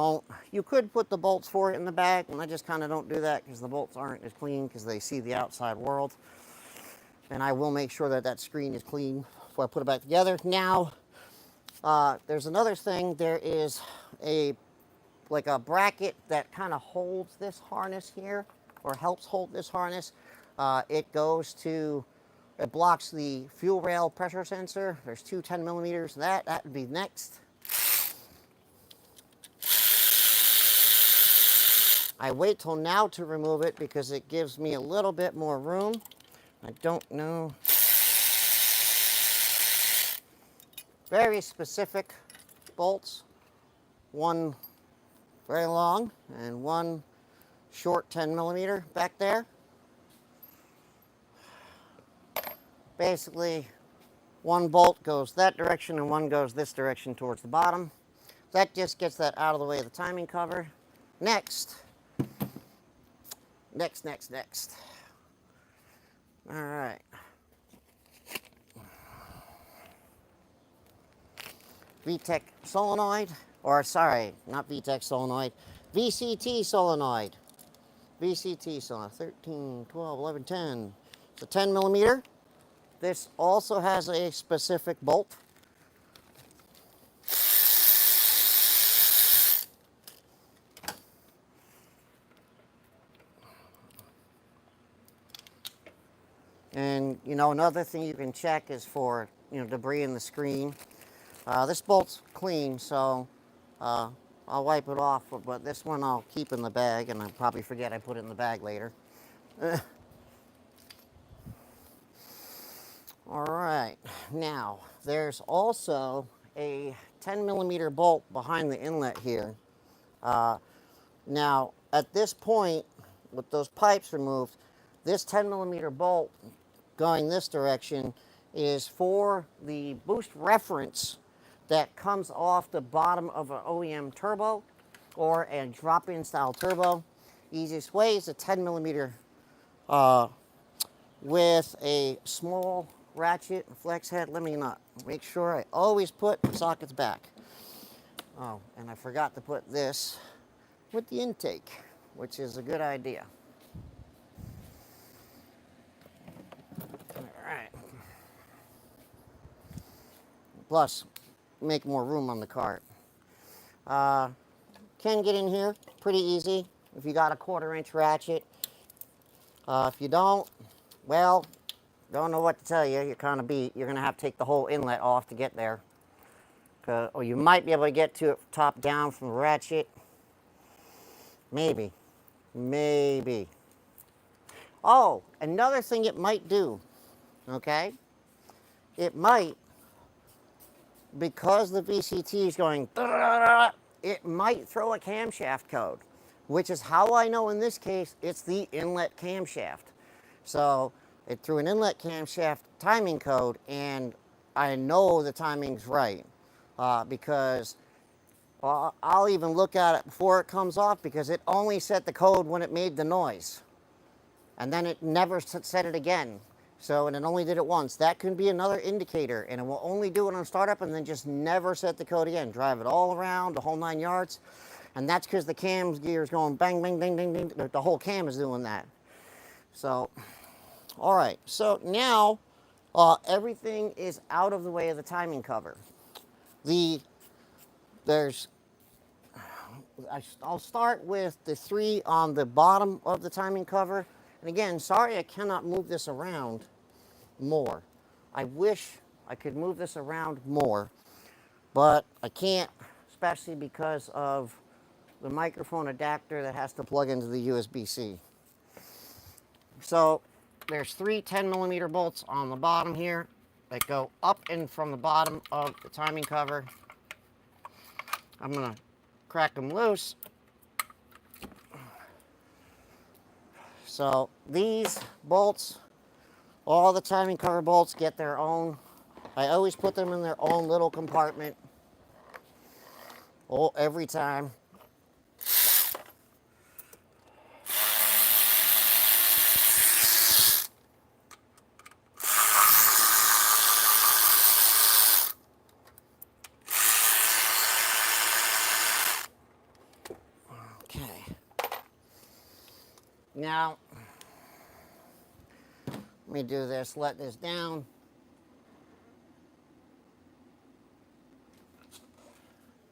could put the bolts for it in the back, and I just kind of don't do that because the bolts aren't as clean because they see the outside world. And I will make sure that that screen is clean before I put it back together. Now, there's another thing. There is like a bracket that kind of holds this harness here, or helps hold this harness. It blocks the fuel rail pressure sensor. There's two 10 millimeters. That would be next. I wait till now to remove it because it gives me a little bit more room. I don't know. Very specific bolts. One very long and one short 10 millimeter back there. Basically, one bolt goes that direction and one goes this direction towards the bottom. That just gets that out of the way of the timing cover. Next. All right. VTEC solenoid, or sorry, not VTEC solenoid, VCT solenoid. VCT solenoid, 13, 12, 11, 10. It's a 10 millimeter. This also has a specific bolt. And, you know, another thing you can check is for, debris in the screen. This bolt's clean, so I'll wipe it off, but this one I'll keep in the bag, and I'll probably forget I put it in the bag later. All right, now there's also a 10 millimeter bolt behind the inlet here. Now, at this point, with those pipes removed, this 10 millimeter bolt going this direction is for the boost reference that comes off the bottom of an OEM turbo or a drop-in style turbo. Easiest way is a 10 millimeter with a small ratchet and flex head. Let me not make sure I always put the sockets back. Oh, and I forgot to put this with the intake, which is a good idea. All right. Plus, make more room on the cart. Can get in here pretty easy. if you got a 1/4-inch ratchet. If you don't, well, don't know what to tell you. You're kind of beat. You're going to have to take the whole inlet off to get there. Or you might be able to get to it top down from the ratchet. Maybe. Maybe. Oh, another thing it might do, okay? It might, because the VCT is going, it might throw a camshaft code, which is how I know in this case it's the inlet camshaft. So it threw an inlet camshaft timing code, and I know the timing's right because I'll even look at it before it comes off, because it only set the code when it made the noise. And then it never set it again. So, and it only did it once. That can be another indicator, and it will only do it on startup and then just never set the code again. Drive it all around, the whole 9 yards. And that's because the cam's gear is going bang, bang, bang, bang, bang. The whole cam is doing that. So, all right. So now everything is out of the way of the timing cover. I'll start with the 3 on the bottom of the timing cover. And again, sorry I cannot move this around more. I wish I could move this around more, but I can't, especially because of the microphone adapter that has to plug into the USB-C. So there's 3 10mm bolts on the bottom here that go up and from the bottom of the timing cover. I'm going to crack them loose. So these bolts, all the timing cover bolts get their own. I always put them in their own little compartment. Oh, every time. Okay. Now, let me do this, let this down.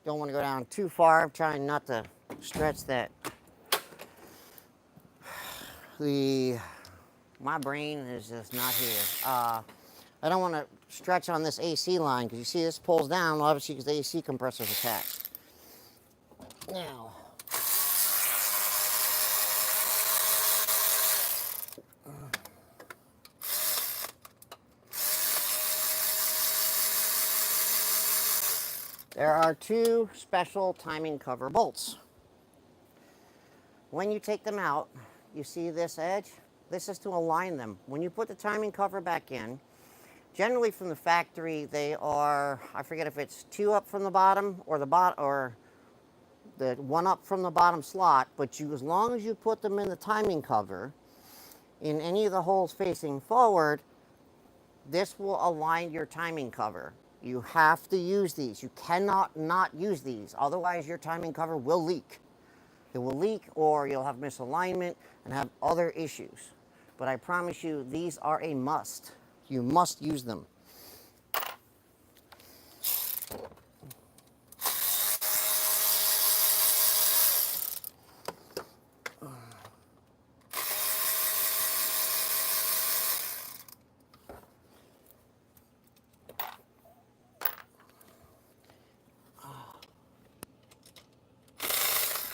Don't want to go down too far. I'm trying not to stretch that. My brain is just not here. I don't want to stretch on this AC line, because you see this pulls down, obviously, because the AC compressor is attached. Now, there are 2 special timing cover bolts. When you take them out, you see this edge? This is to align them. When you put the timing cover back in, generally from the factory, they are, I forget if it's 2 up from the bottom or the 1 up from the bottom slot, but as long as you put them in the timing cover, in any of the holes facing forward, this will align your timing cover. You have to use these. You cannot not use these. Otherwise, your timing cover will leak. It will leak, or you'll have misalignment and have other issues. But I promise you, these are a must. You must use them.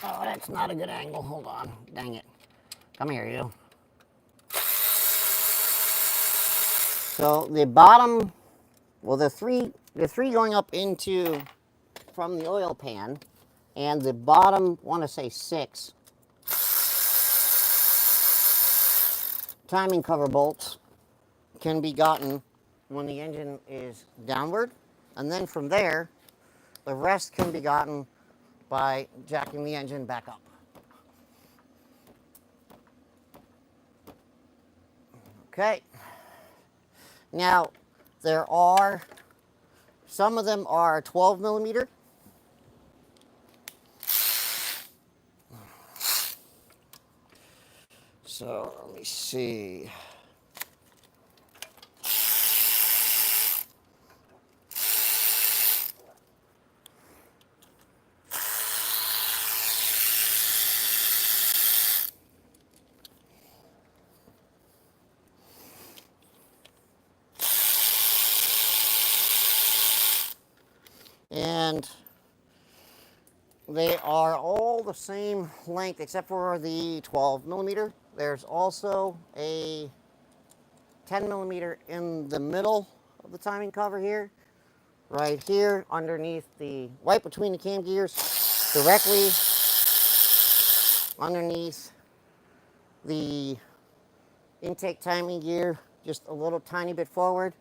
Oh, that's not a good angle. Hold on. Dang it. Come here, you. So the bottom, well, the three going up into from the oil pan, and the bottom, I want to say 6 timing cover bolts can be gotten when the engine is downward, and then from there, the rest can be gotten by jacking the engine back up. Okay. Now, there are, some of them are 12mm. So, let me see. And they are all the same length except for the 12 millimeter. There's also a 10 millimeter in the middle of the timing cover here, right here underneath the, right between the cam gears, directly underneath the intake timing gear, just a little tiny bit forward.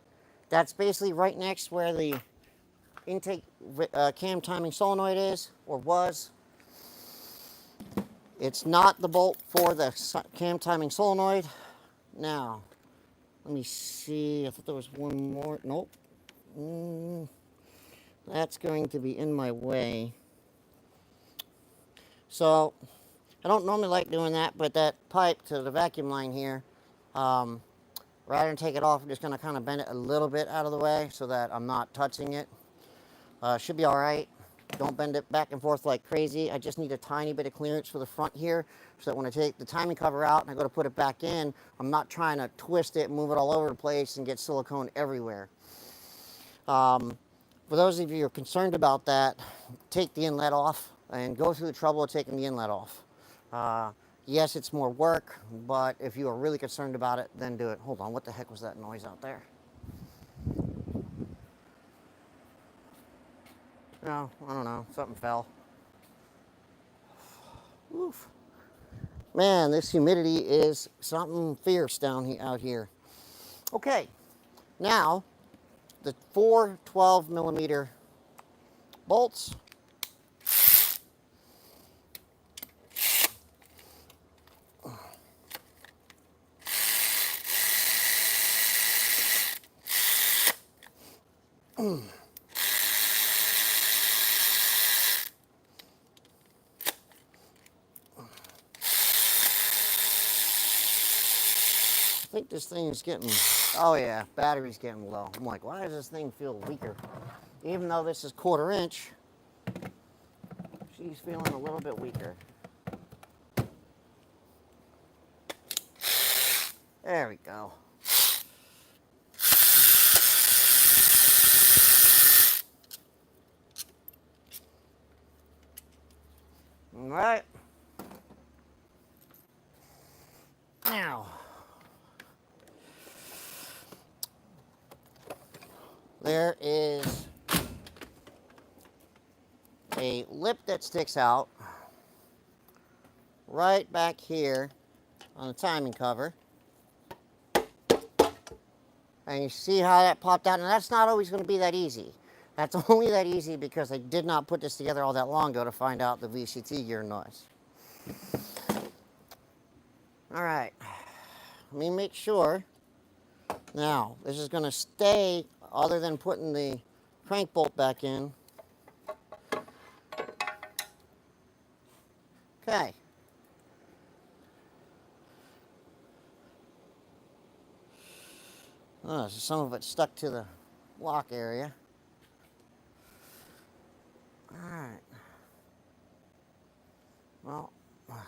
That's basically right next where the intake cam timing solenoid is, or was. It's not the bolt for the cam timing solenoid. Now, let me see, I thought there was one more, nope. That's going to be in my way. So, I don't normally like doing that, but that pipe to the vacuum line here, rather than take it off, I'm just going to kind of bend it a little bit out of the way so that I'm not touching it. Should be all right. Don't bend it back and forth like crazy. I just need a tiny bit of clearance for the front here so that when I take the timing cover out and I go to put it back in, I'm not trying to twist it, move it all over the place, and get silicone everywhere. For those of you who are concerned about that, take the inlet off and go through the trouble of taking the inlet off. Yes, it's more work, but if you are really concerned about it, then do it. Hold on, what the heck was that noise out there? No, I don't know. Something fell. Oof. Man, this humidity is something fierce out here. Okay, now the 4 12 millimeter bolts. I think this thing is getting, oh yeah, battery's getting low. I'm like, why does this thing feel weaker? Even though this is 1/4 inch, she's feeling a little bit weaker. There we go. All right. Now, there is a lip that sticks out right back here on the timing cover. And you see how that popped out? And that's not always going to be that easy. That's only that easy because I did not put this together all that long ago to find out the VCT gear noise. All right. Let me make sure. Now, this is going to stay other than putting the crank bolt back in. Okay. Oh, so some of it stuck to the lock area. All right. Well,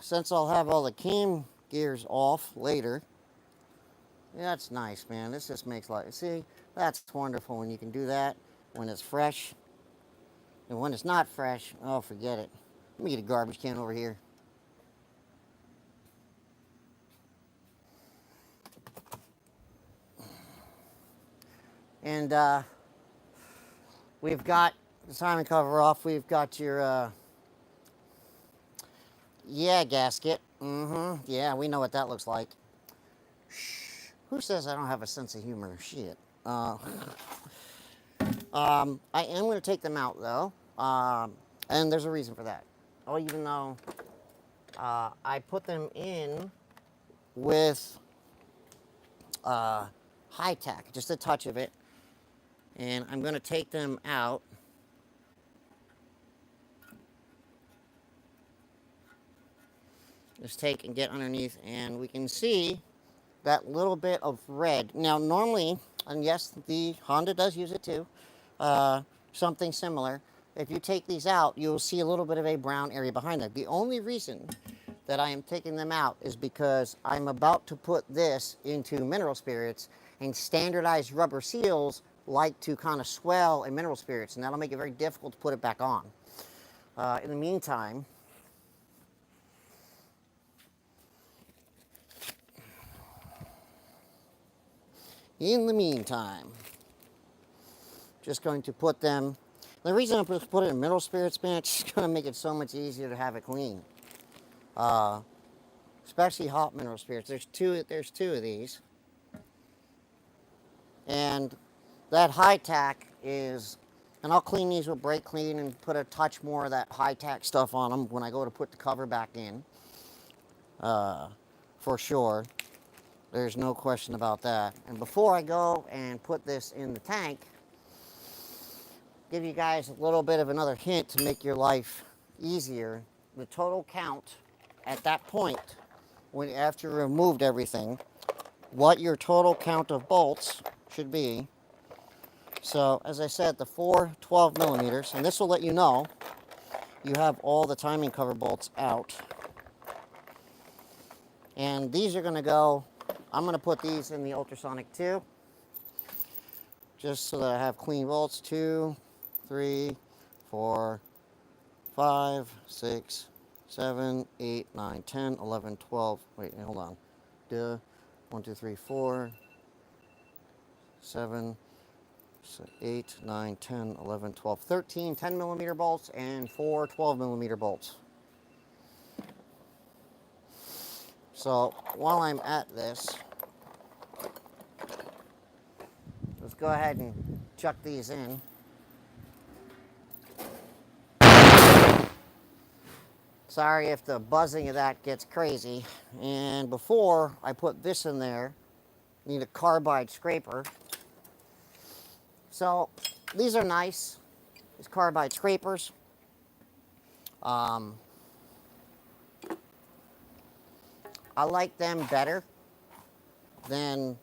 since I'll have all the cam gears off later, yeah, that's nice, man. This just makes life, see, that's wonderful when you can do that when it's fresh. And when it's not fresh, oh, forget it. Let me get a garbage can over here. And we've got the timing cover off. We've got your, yeah, gasket. Yeah, we know what that looks like. Shh. Who says I don't have a sense of humor? Shit. I am going to take them out, though. And there's a reason for that. Oh, even though I put them in with high tack, just a touch of it. And I'm going to take them out. Just take and get underneath, and we can see that little bit of red. Now, normally, and yes, the Honda does use it too, something similar. If you take these out, you'll see a little bit of a brown area behind them. The only reason that I am taking them out is because I'm about to put this into mineral spirits and standardized rubber seals like to kind of swell in mineral spirits, and that'll make it very difficult to put it back on. In the meantime, just going to put them. The reason I'm going to put it in mineral spirits, man, it's just going to make it so much easier to have it clean. Especially hot mineral spirits. There's two of these. And that high tack is, and I'll clean these with brake clean and put a touch more of that high tack stuff on them when I go to put the cover back in. For sure. There's no question about that. And before I go and put this in the tank, give you guys a little bit of another hint to make your life easier. The total count at that point, when after you removed everything, what your total count of bolts should be. So, as I said, the 4 12 millimeters, and this will let you know you have all the timing cover bolts out. And these are going to go, I'm going to put these in the ultrasonic too, just so that I have clean bolts. 2, 3, 4, 5, 6, 7, 8, 9, 10, 11, 12. Wait, hold on. 1, 2, 3, 4, 7, 8, 9, 10, 11, 12, 13 10 millimeter bolts and 4 12 millimeter bolts. So while I'm at this, let's go ahead and chuck these in. Sorry if the buzzing of that gets crazy. And before I put this in there, I need a carbide scraper. So these are nice, these carbide scrapers. I like them better than,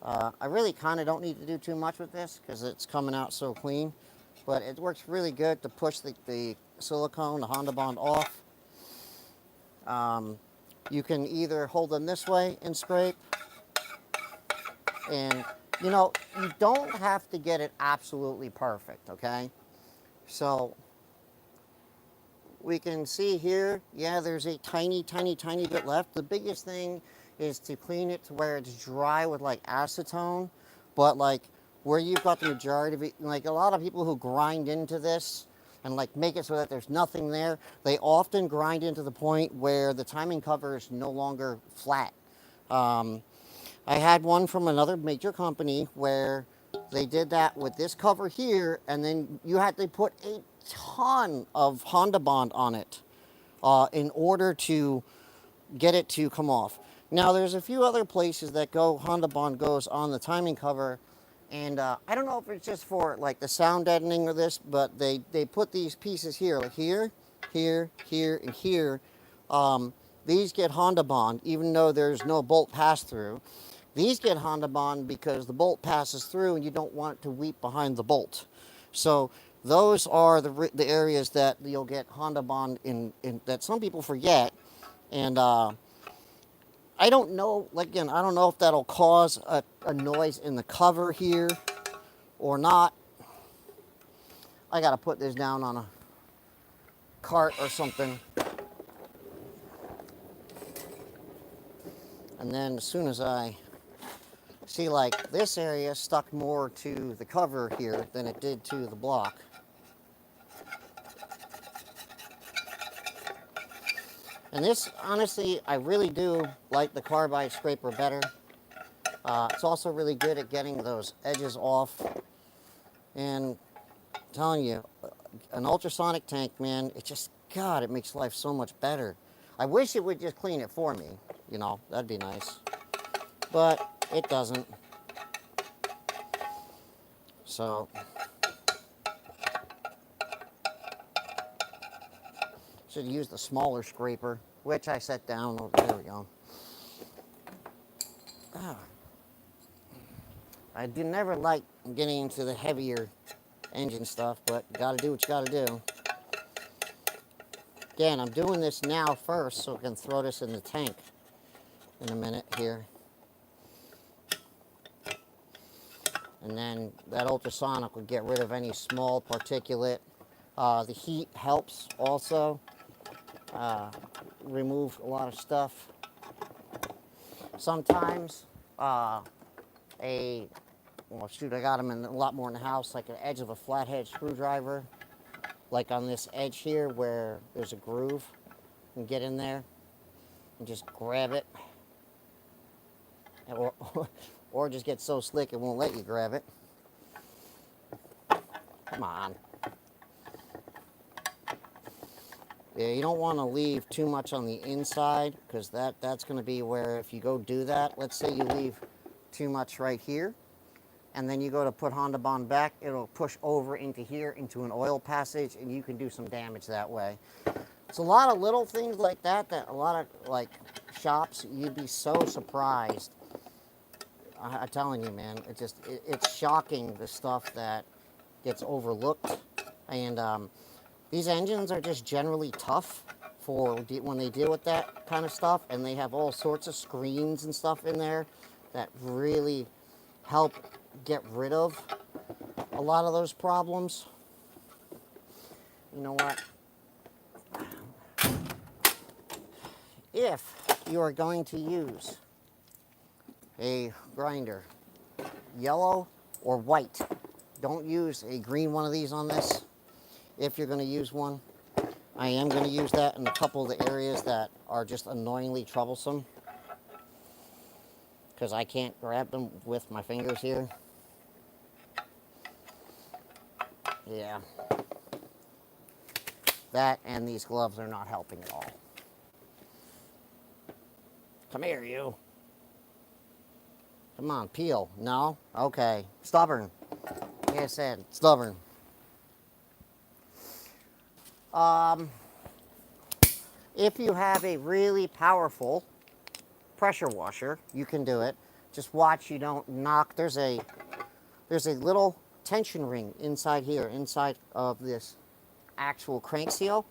I really kind of don't need to do too much with this because it's coming out so clean, but it works really good to push the silicone, the Honda Bond off. You can either hold them this way and scrape, and you know, you don't have to get it absolutely perfect, okay? So we can see here, yeah, there's a tiny bit left. The biggest thing is to clean it to where it's dry with like acetone, but like where you've got the majority of it, like a lot of people who grind into this and like make it so that there's nothing there, they often grind into the point where the timing cover is no longer flat. I had one from another major company where they did that with this cover here, and then you had to put a ton of Honda Bond on it in order to get it to come off. Now there's a few other places that Honda Bond goes on the timing cover, and I don't know if it's just for like the sound deadening or this, but they put these pieces here, like here, and here. These get Honda Bond even though there's no bolt pass through. These get Honda Bond because the bolt passes through and you don't want it to weep behind the bolt. So those are the areas that you'll get Honda Bond in that some people forget. And I don't know, like again, I don't know if that'll cause a noise in the cover here or not. I gotta put this down on a cart or something. And then as soon as I see like this area stuck more to the cover here than it did to the block. And this, honestly, I really do like the carbide scraper better. It's also really good at getting those edges off. And I'm telling you, an ultrasonic tank, man, it just, God, it makes life so much better. I wish it would just clean it for me, you know, that'd be nice. But it doesn't. So should use the smaller scraper, which I set down. Oh, there we go. I do never like getting into the heavier engine stuff, but you gotta do what you gotta do. Again, I'm doing this now first so I can throw this in the tank in a minute here. And then that ultrasonic will get rid of any small particulate. The heat helps also remove a lot of stuff. Sometimes well shoot, I got them in a lot more in the house, like an edge of a flathead screwdriver, like on this edge here where there's a groove. You can get in there and just grab it, or just get so slick it won't let you grab it. Come on. Yeah, you don't want to leave too much on the inside, because that's going to be where, if you go do that, let's say you leave too much right here, and then you go to put Honda Bond back, it'll push over into here, into an oil passage, and you can do some damage that way. It's a lot of little things like that, that a lot of, like, shops, you'd be so surprised. I'm telling you, man, it's shocking, the stuff that gets overlooked. And these engines are just generally tough for when they deal with that kind of stuff, and they have all sorts of screens and stuff in there that really help get rid of a lot of those problems. You know what? If you are going to use a grinder, yellow or white, don't use a green one of these on this. If you're going to use one, I am going to use that in a couple of the areas that are just annoyingly troublesome, because I can't grab them with my fingers here. Yeah. That and these gloves are not helping at all. Come here, you. Come on, peel. No? Okay. Stubborn. Like I said, stubborn. If you have a really powerful pressure washer, you can do it. Just watch you don't knock. There's a little tension ring inside here, inside of this actual crank seal.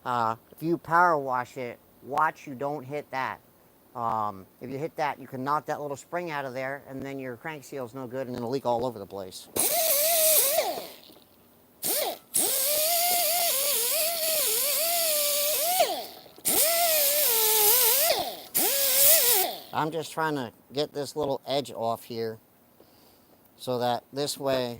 If you power wash it, watch you don't hit that. If you hit that, you can knock that little spring out of there, and then your crank seal's no good, and it'll leak all over the place. I'm just trying to get this little edge off here so that this way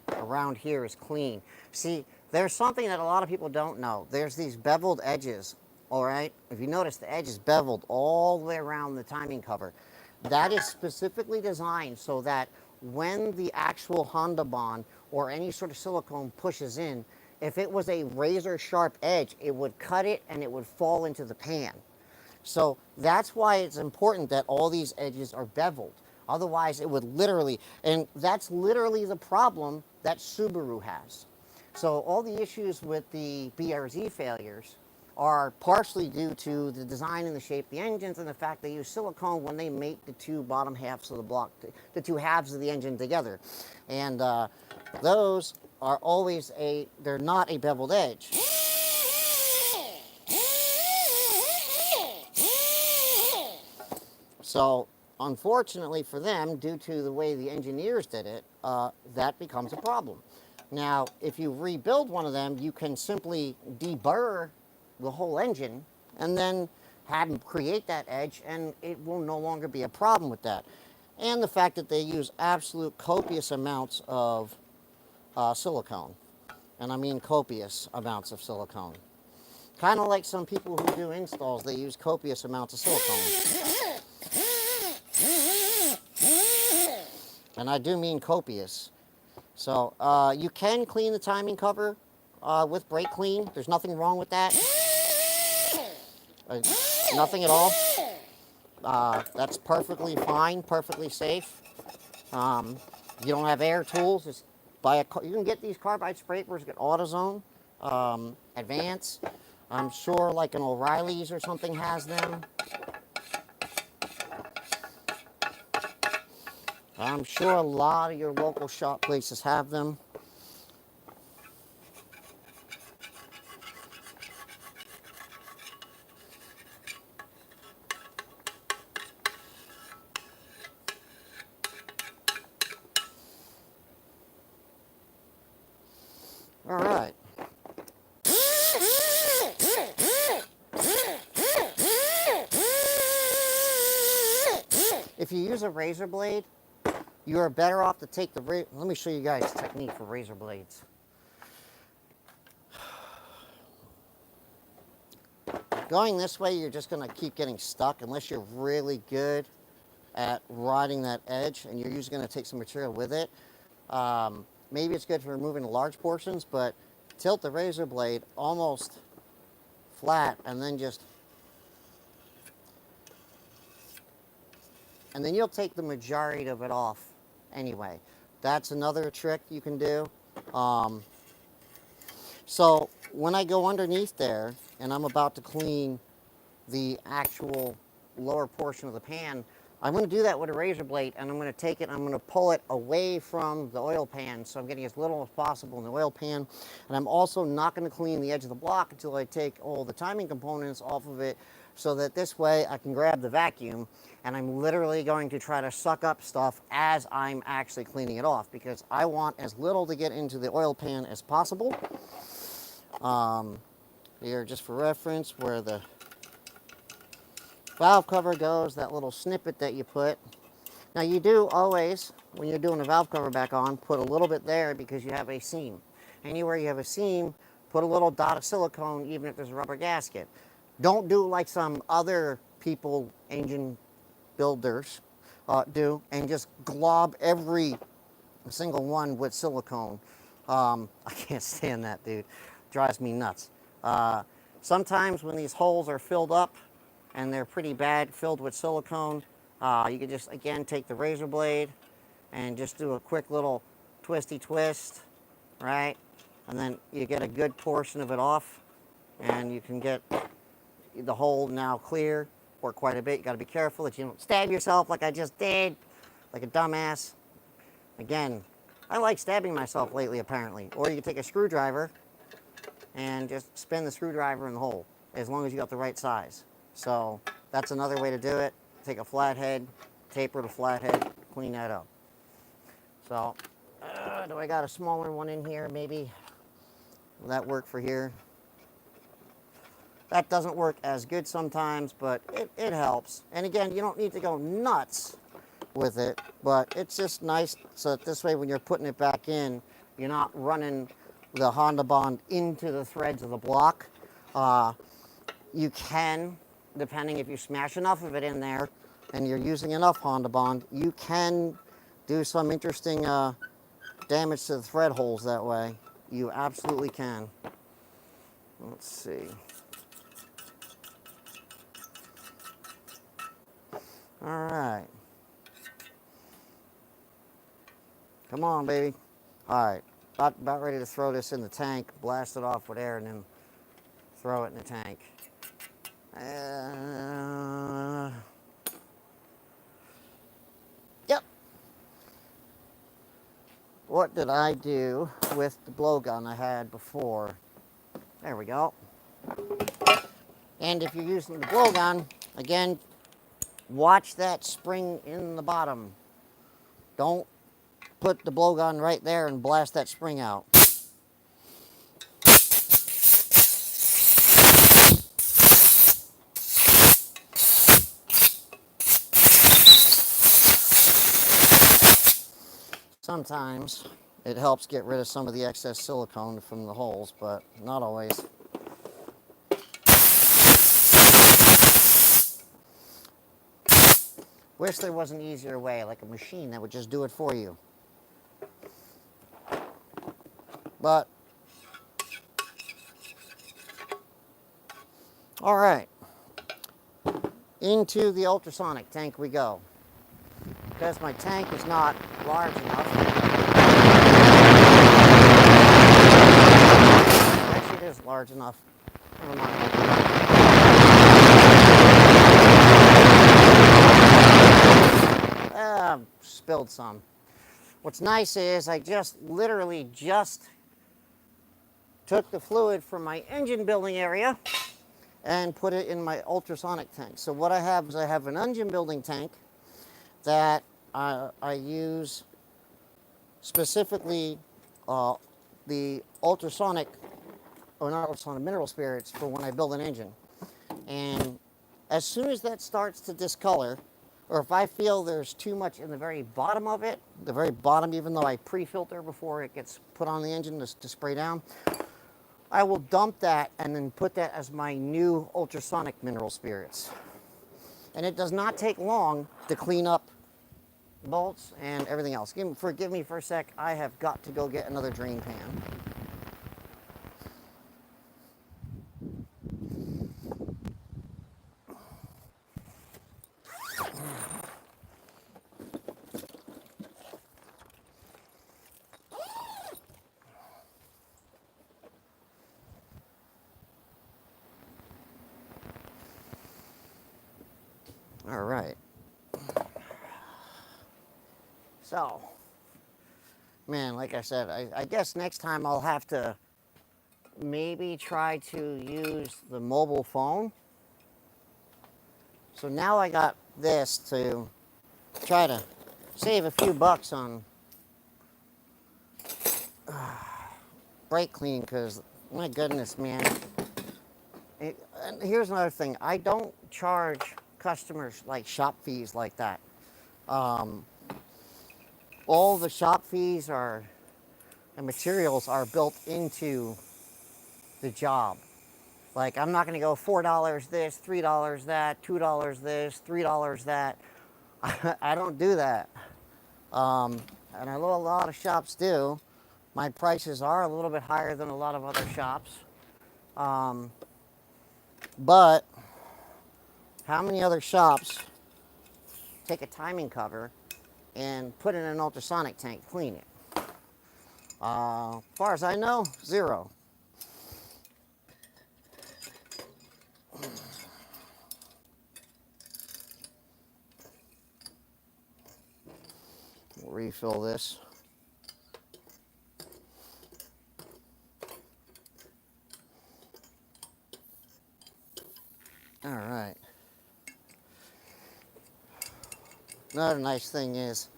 around here is clean. See, there's something that a lot of people don't know. There's these beveled edges, all right? If you notice, the edge is beveled all the way around the timing cover. That is specifically designed so that when the actual Honda Bond or any sort of silicone pushes in, if it was a razor sharp edge, it would cut it and it would fall into the pan. So that's why it's important that all these edges are beveled. Otherwise, it would literally, and that's literally the problem that Subaru has. So all the issues with the BRZ failures are partially due to the design and the shape of the engines, and the fact they use silicone when they mate the two bottom halves of the block, the two halves of the engine together. And those are always they're not a beveled edge. So, unfortunately for them, due to the way the engineers did it, that becomes a problem. Now, if you rebuild one of them, you can simply deburr the whole engine and then have them create that edge, and it will no longer be a problem with that. And the fact that they use absolute copious amounts of silicone. And I mean copious amounts of silicone. Kind of like some people who do installs, they use copious amounts of silicone. And I do mean copious. So you can clean the timing cover with brake clean. There's nothing wrong with that. Nothing at all. That's perfectly fine, perfectly safe. If you don't have air tools, just buy you can get these carbide scrapers, get AutoZone, Advance. I'm sure like an O'Reilly's or something has them. I'm sure a lot of your local shop places have them. if you use a razor blade, you are better off to take the, let me show you guys a technique for razor blades. Going this way, you're just going to keep getting stuck unless you're really good at riding that edge and you're usually going to take some material with it. Maybe it's good for removing the large portions, but tilt the razor blade almost flat and then then you'll take the majority of it off anyway. That's another trick you can do. So when I go underneath there and I'm about to clean the actual lower portion of the pan, I'm going to do that with a razor blade, and I'm going to take it and I'm going to pull it away from the oil pan, so I'm getting as little as possible in the oil pan. And I'm also not going to clean the edge of the block until I take all the timing components off of it, so that this way I can grab the vacuum and I'm literally going to try to suck up stuff as I'm actually cleaning it off, because I want as little to get into the oil pan as possible. Here, just for reference, where the valve cover goes, that little snippet that you put. Now you do always, when you're doing the valve cover back on, put a little bit there because you have a seam. Anywhere you have a seam, put a little dot of silicone, even if there's a rubber gasket. Don't do like some other people, engine builders, do, and just glob every single one with silicone. I can't stand that, dude. Drives me nuts. Sometimes when these holes are filled up and they're pretty bad, filled with silicone, you can just, again, take the razor blade and just do a quick little twisty twist, right? And then you get a good portion of it off, and you can get the hole now clear, or quite a bit. You got to be careful that you don't stab yourself like I just did, like a dumbass. Again, I like stabbing myself lately, apparently. Or you can take a screwdriver and just spin the screwdriver in the hole, as long as you got the right size. So that's another way to do it. Take a flathead, taper the flathead, clean that up. So, do I got a smaller one in here, maybe? Will that work for here? That doesn't work as good sometimes, but it helps. And again, you don't need to go nuts with it, but it's just nice so that this way when you're putting it back in, you're not running the Honda Bond into the threads of the block. You can, depending if you smash enough of it in there and you're using enough Honda Bond, you can do some interesting damage to the thread holes that way. You absolutely can. Let's see. All right. Come on, baby. All right. About ready to throw this in the tank, blast it off with air, and then throw it in the tank. Yep. What did I do with the blowgun I had before? There we go. And if you're using the blowgun, again, watch that spring in the bottom. Don't put the blowgun right there and blast that spring out. Sometimes it helps get rid of some of the excess silicone from the holes, but not always. Wish there was an easier way, like a machine that would just do it for you. But, all right, into the ultrasonic tank we go. Because my tank is not large enough. Actually, it is large enough. Never mind. Spilled some. What's nice is I literally just took the fluid from my engine building area and put it in my ultrasonic tank. So what I have is I have an engine building tank that I use specifically the ultrasonic, or not ultrasonic, mineral spirits for when I build an engine. And as soon as that starts to discolor, or if I feel there's too much in the very bottom of it, the very bottom, even though I pre-filter before it gets put on the engine to spray down, I will dump that and then put that as my new ultrasonic mineral spirits. And it does not take long to clean up bolts and everything else. Forgive me for a sec, I have got to go get another drain pan. All right. So, man, like I said, I guess next time I'll have to maybe try to use the mobile phone. So now I got this to try to save a few bucks on brake cleaning, because my goodness, man. And here's another thing. I don't charge customers like shop fees like that. All the shop fees and materials are built into the job. Like, I'm not going to go $4 this, $3 that, $2 this, $3 that. I don't do that. And I know a lot of shops do. My prices are a little bit higher than a lot of other shops. But how many other shops take a timing cover and put in an ultrasonic tank, clean it? As far as I know, zero. We'll refill this. All right. Another nice thing is,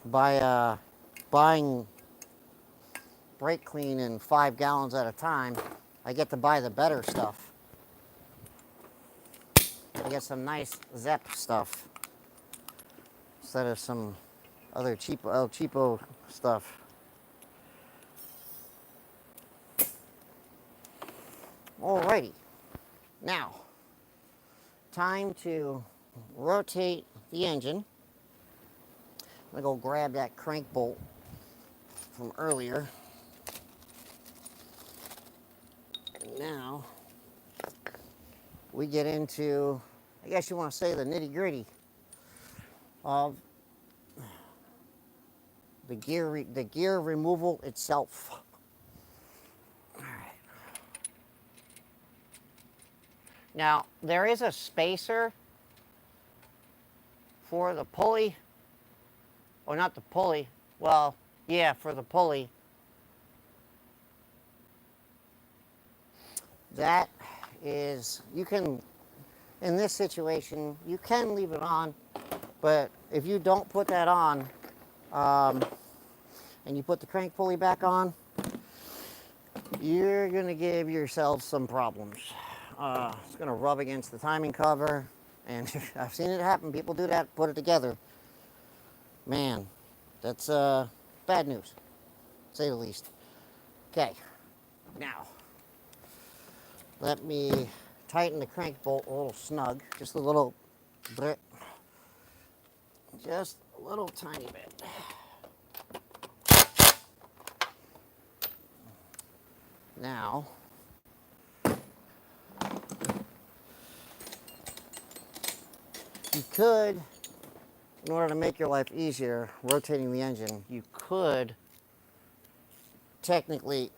by buying brake clean in 5 gallons at a time, I get to buy the better stuff. I get some nice Zep stuff instead of some other cheapo stuff. Alrighty, now time to rotate the engine. I'm gonna go grab that crank bolt from earlier. And now we get into, I guess you want to say, the nitty-gritty of the gear removal itself. All right. Now, there is a spacer for the pulley, or not the pulley, well, yeah, for the pulley. That is, you can, in this situation, you can leave it on, but if you don't put that on, and you put the crank pulley back on, you're gonna give yourself some problems. It's gonna rub against the timing cover, and I've seen it happen. People do that, put it together. Man, that's bad news, to say the least. Okay, now let me tighten the crank bolt a little snug, just a little bit, just a little tiny bit. Now, you could, in order to make your life easier, rotating the engine, you could technically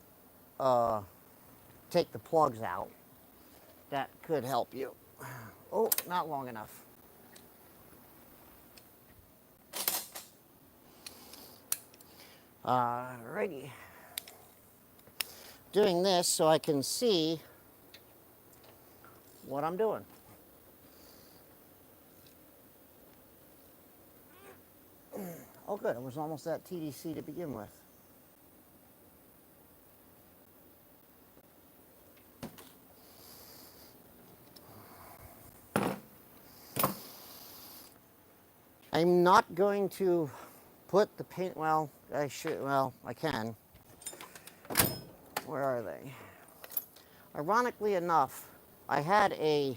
take the plugs out. That could help you. Oh, not long enough. Alrighty. Doing this so I can see what I'm doing. Oh good, it was almost at TDC to begin with. I'm not going to put the pin, well, I should, well, I can. Where are they? Ironically enough, I had a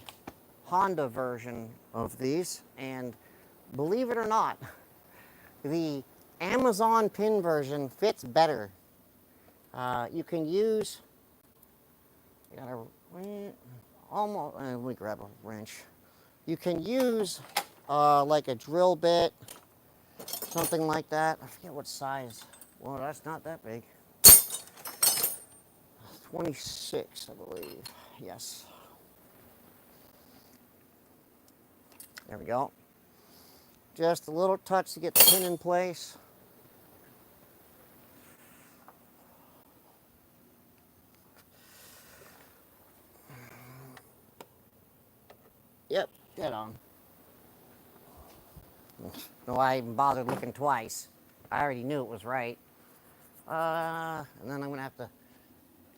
Honda version of these, and believe it or not, the Amazon pin version fits better. You can use, you gotta, almost, let me grab a wrench. You can use like a drill bit, something like that. I forget what size. Well, that's not that big. 26, I believe. Yes. There we go. Just a little touch to get the pin in place. Yep, dead on. No, I even bothered looking twice. I already knew it was right. And then I'm gonna have to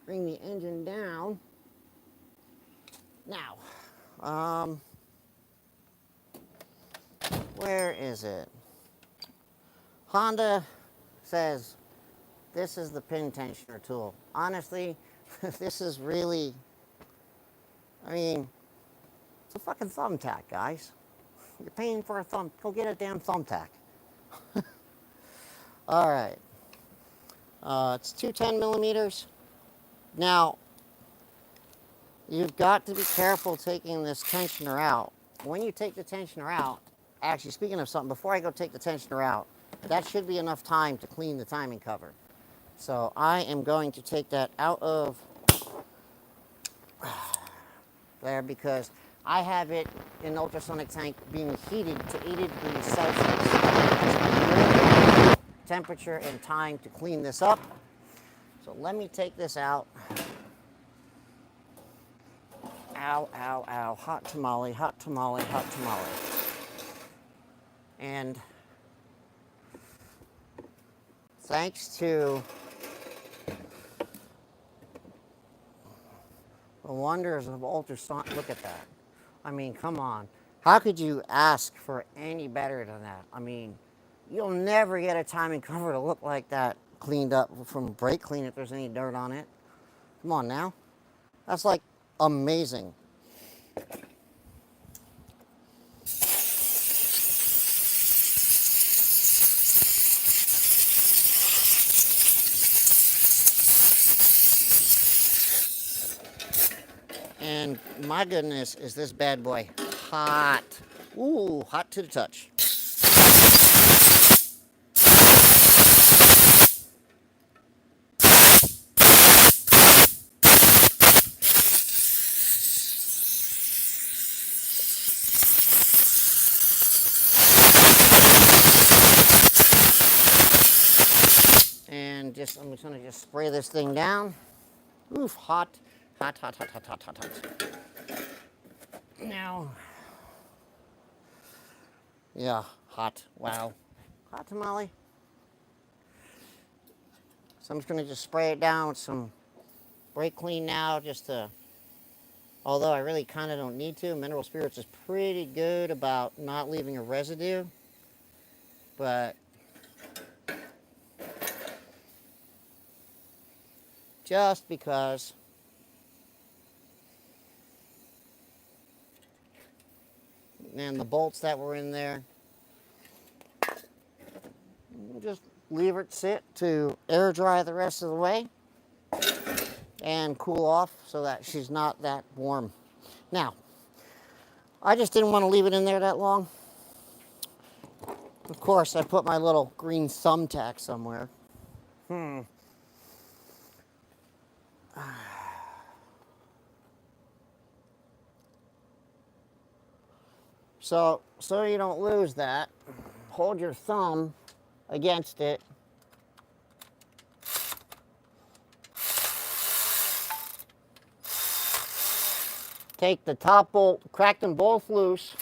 bring the engine down. Now, where is it? Honda says this is the pin tensioner tool. Honestly, this is really, I mean, it's a fucking thumbtack, guys. You're paying for a thumb, go get a damn thumbtack. All right. It's 210 millimeters. Now, you've got to be careful taking this tensioner out. When you take the tensioner out, actually, speaking of something, before I go take the tensioner out, that should be enough time to clean the timing cover. So I am going to take that out of there because I have it in the ultrasonic tank being heated to 80 degrees Celsius. Temperature and time to clean this up. So let me take this out. Ow, ow, ow. Hot tamale, hot tamale, hot tamale. And thanks to the wonders of ultrasonic, look at that. I mean, come on. How could you ask for any better than that? I mean, you'll never get a timing cover to look like that cleaned up from brake clean if there's any dirt on it. Come on now. That's like amazing. And my goodness, is this bad boy hot. Ooh, hot to the touch. And just, I'm just gonna just spray this thing down. Oof, hot, hot, hot, hot, hot, hot, hot, hot. Now, yeah, hot, wow. Hot tamale. So I'm just gonna just spray it down with some brake clean now, just to, although I really kind of don't need to. Mineral Spirits is pretty good about not leaving a residue, but just because and the bolts that were in there, just leave it sit to air dry the rest of the way and cool off so that she's not that warm. Now, I just didn't want to leave it in there that long. Of course, I put my little green thumbtack somewhere. So you don't lose that, hold your thumb against it. Take the top bolt, crack them both loose.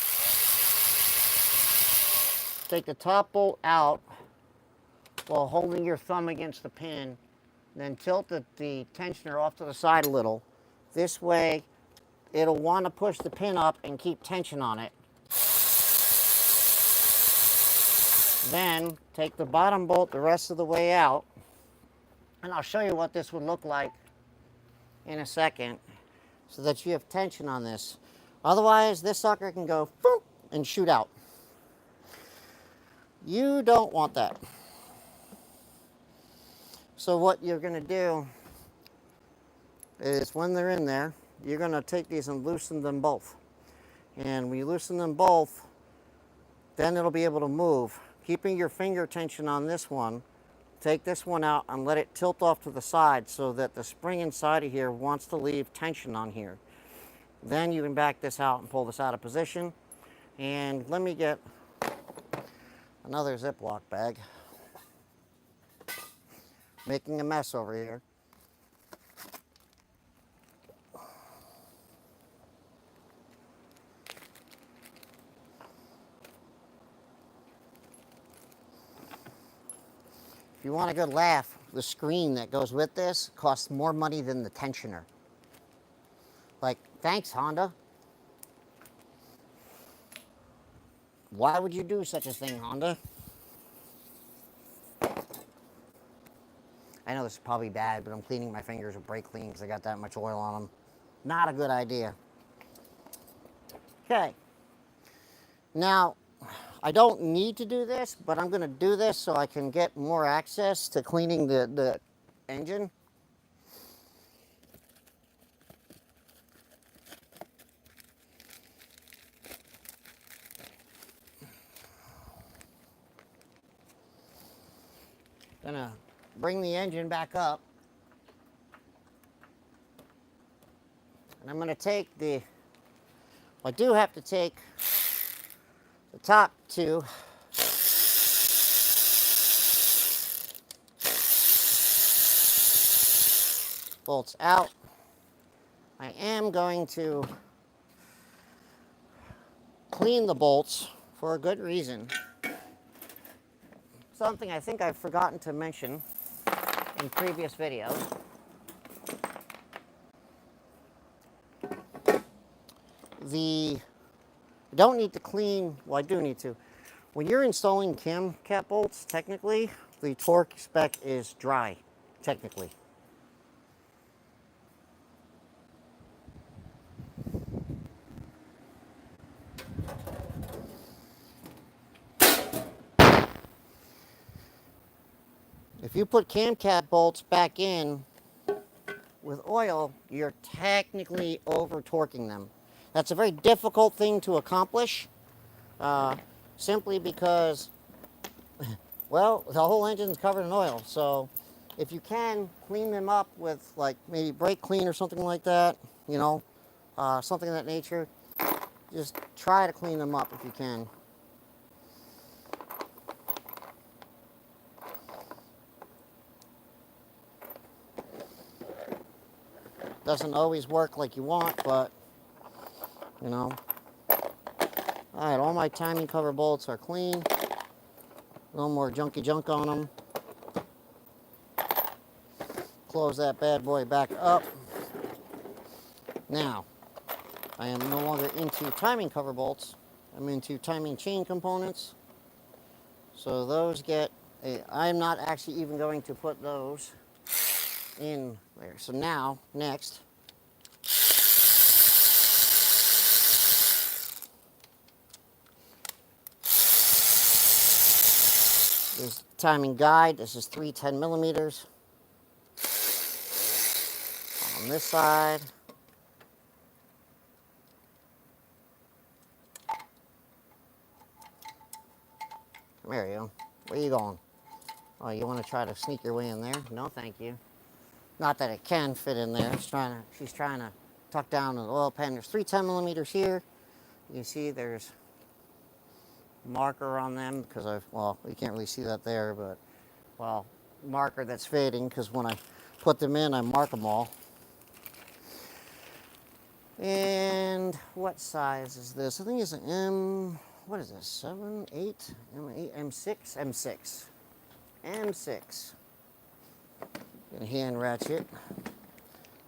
Take the top bolt out while holding your thumb against the pin. Then tilt the tensioner off to the side a little. This way, it'll want to push the pin up and keep tension on it. Then take the bottom bolt the rest of the way out, and I'll show you what this would look like in a second so that you have tension on this. Otherwise, this sucker can go boop, and shoot out. You don't want that. So what you're going to do is when they're in there, you're going to take these and loosen them both. And when you loosen them both, then it'll be able to move. Keeping your finger tension on this one, take this one out and let it tilt off to the side so that the spring inside of here wants to leave tension on here. Then you can back this out and pull this out of position. And let me get another Ziploc bag. Making a mess over here. If you want a good laugh, the screen that goes with this costs more money than the tensioner. Like, thanks, Honda. Why would you do such a thing, Honda? I know this is probably bad, but I'm cleaning my fingers with brake clean because I got that much oil on them. Not a good idea. Okay. Now, I don't need to do this, but I'm going to do this so I can get more access to cleaning the engine. Gonna bring the engine back up. And I'm gonna take the, I do have to take the top two bolts out. I am going to clean the bolts for a good reason. Something I think I've forgotten to mention in previous videos. I don't need to clean, well, I do need to. When you're installing cam cap bolts, technically, the torque spec is dry, technically. If you put cam cap bolts back in with oil, you're technically over-torquing them. That's a very difficult thing to accomplish, simply because, well, the whole engine's covered in oil. So if you can, clean them up with, like, maybe brake clean or something like that, you know, something of that nature. Just try to clean them up if you can. Doesn't always work like you want, but, you know. All right, all my timing cover bolts are clean. No more junky junk on them. Close that bad boy back up. Now, I am no longer into timing cover bolts. I'm into timing chain components. So those get, I'm not actually even going to put those in there. So now, next, is timing guide. This is 310 millimeters. On this side. There you go. Where are you going? Oh, you want to try to sneak your way in there? No, thank you. Not that it can fit in there. She's trying to tuck down the oil pan. There's 310 millimeters here. You can see there's marker on them because well, you can't really see that there, but, well, marker that's fading because when I put them in, I mark them all. And what size is this? I think it's an M, what is this, 7, 8, M8, M6? M6. M6. And hand ratchet.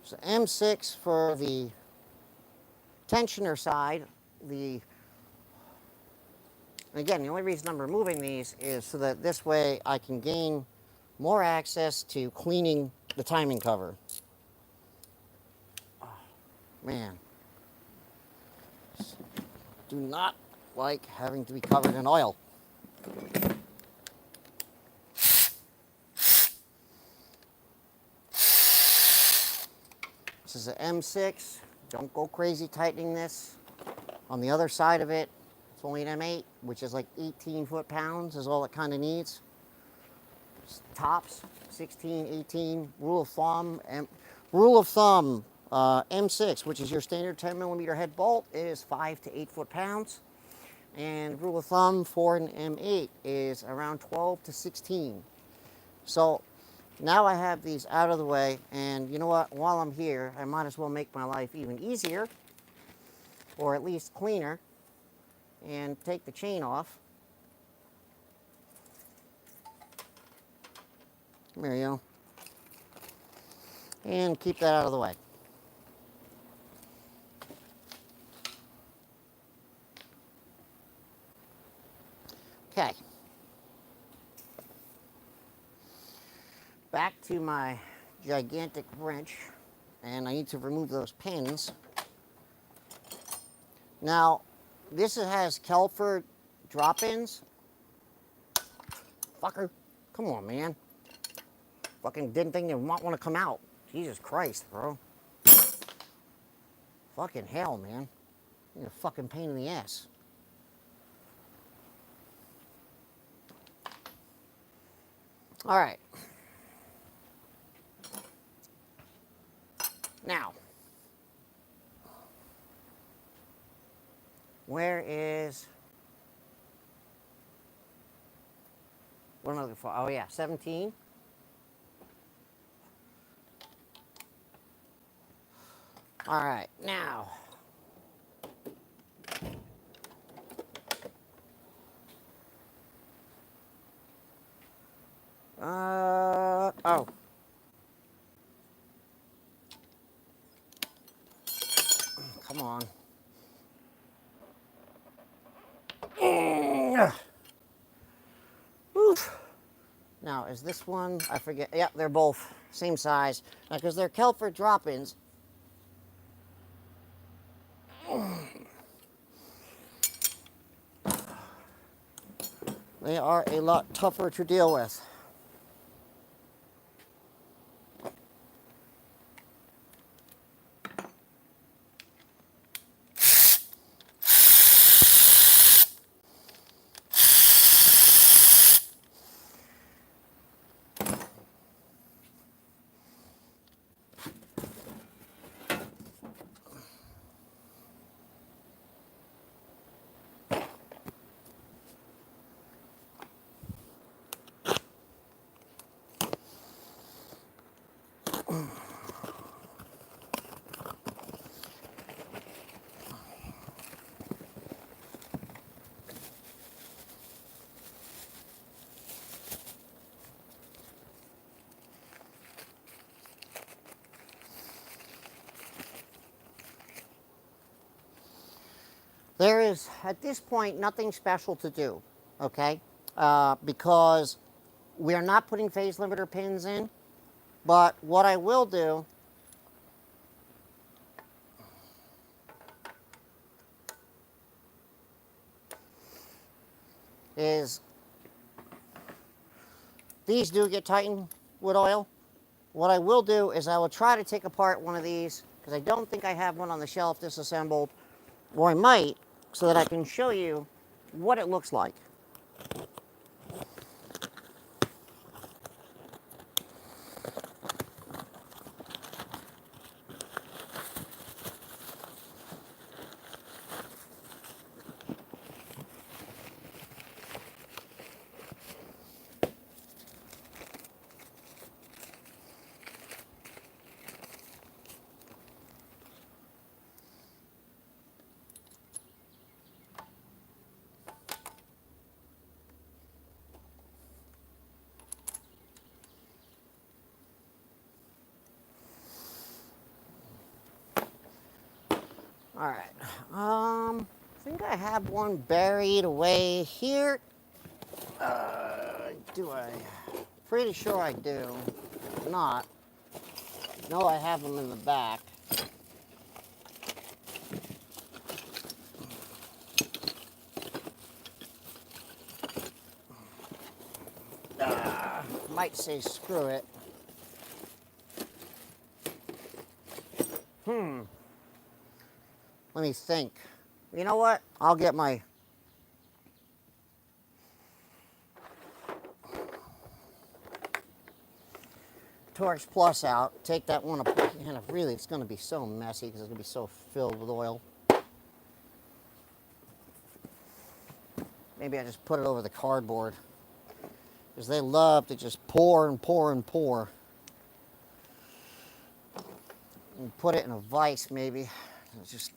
So M6 for the tensioner side, the Again, the only reason I'm removing these is so that this way I can gain more access to cleaning the timing cover. Oh, man. Do not like having to be covered in oil. This is an M6. Don't go crazy tightening this. On the other side of it, it's only an M8, which is like 18 foot-pounds is all it kind of needs. Tops, 16, 18. Rule of thumb, M6, which is your standard 10 millimeter head bolt, is 5 to 8 foot-pounds. And rule of thumb for an M8 is around 12 to 16. So now I have these out of the way, and you know what? While I'm here, I might as well make my life even easier, or at least cleaner, and take the chain off. There you go. And keep that out of the way. Okay. Back to my gigantic wrench, and I need to remove those pins. Now, this has Kelford drop-ins. Fucker, come on, man. Fucking didn't think you might want to come out. Jesus Christ, bro. Fucking hell, man. You're a fucking pain in the ass. All right. Now, where is, what am I looking for? Oh yeah, 17. All right, now, oh. Come on. Oof. Now, is this one, I forget, yep, they're both same size. Now, because they're Kelford drop-ins, they are a lot tougher to deal with. There is, at this point, nothing special to do, okay? Because we are not putting phase limiter pins in, but what I will do is, these do get tightened with oil. What I will do is I will try to take apart one of these, because I don't think I have one on the shelf disassembled, or I might, so that I can show you what it looks like. All right, I think I have one buried away here? Do I? Pretty sure I do. If not, no, I have them in the back. Might say screw it. Let me think. You know what? I'll get my Torx Plus out. Take that one apart. And really, it's going to be so messy because it's going to be so filled with oil. Maybe I just put it over the cardboard. Because they love to just pour and pour and pour. And put it in a vise, maybe. Just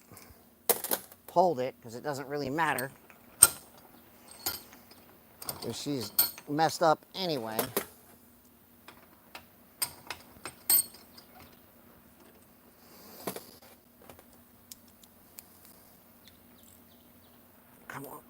hold it, because it doesn't really matter. Because she's messed up anyway. Come on.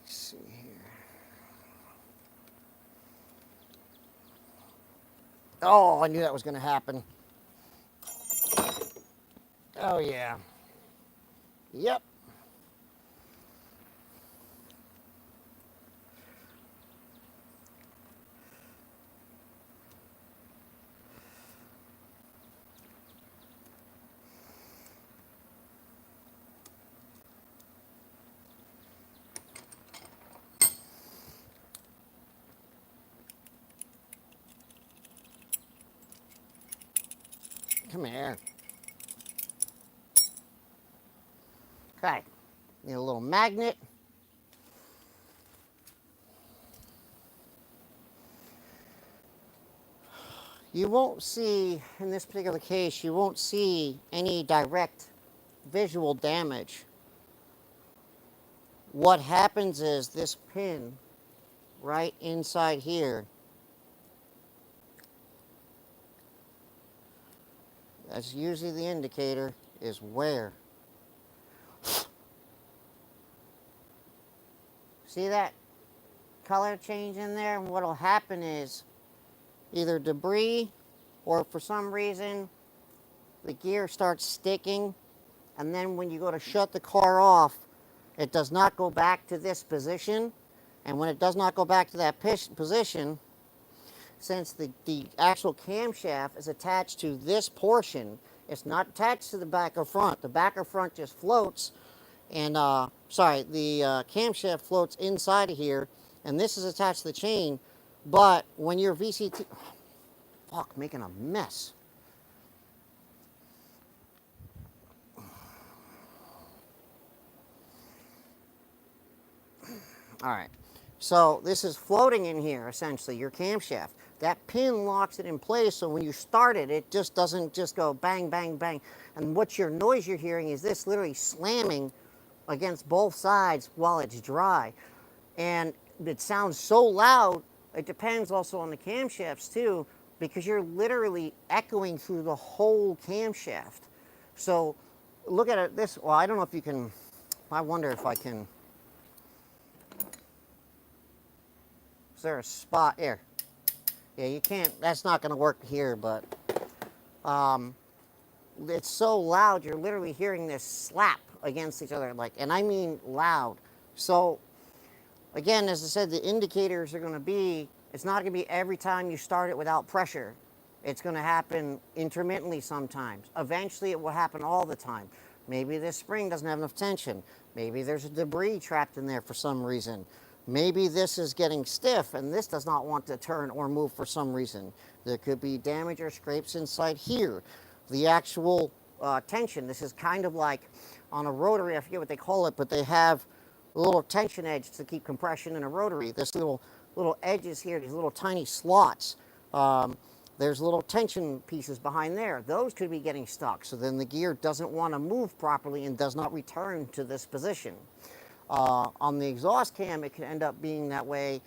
See here. Oh, I knew that was going to happen. Oh, yeah. Yep. Come here. Okay. Need a little magnet. You won't see, in this particular case, you won't see any direct visual damage. What happens is this pin right inside here, that's usually the indicator, is wear. See that color change in there? And what'll happen is either debris or for some reason the gear starts sticking, and then when you go to shut the car off, it does not go back to this position. And when it does not go back to that position, since the actual camshaft is attached to this portion, it's not attached to the back or front. The back or front just floats, and the camshaft floats inside of here, and this is attached to the chain. But when your VCT, fuck, making a mess. All right, so this is floating in here, essentially, your camshaft. That pin locks it in place, so when you start it, it just doesn't just go bang, bang, bang. And what your noise you're hearing is this literally slamming against both sides while it's dry. And it sounds so loud, it depends also on the camshafts too, because you're literally echoing through the whole camshaft. So look at it this, well, I don't know if you can, I wonder if I can, is there a spot here? Yeah, you can't, that's not going to work here, but it's so loud, you're literally hearing this slap against each other, like, and I mean loud. So again, as I said, the indicators are going to be, it's not going to be every time you start it without pressure. It's going to happen intermittently sometimes. Eventually it will happen all the time. Maybe this spring doesn't have enough tension. Maybe there's a debris trapped in there for some reason. Maybe this is getting stiff and this does not want to turn or move for some reason. There could be damage or scrapes inside here. The actual tension, this is kind of like on a rotary, I forget what they call it, but they have a little tension edge to keep compression in a rotary. This little edges here, these little tiny slots. there's little tension pieces behind there. Those could be getting stuck. So then the gear doesn't want to move properly and does not return to this position. On the exhaust cam, it can end up being that way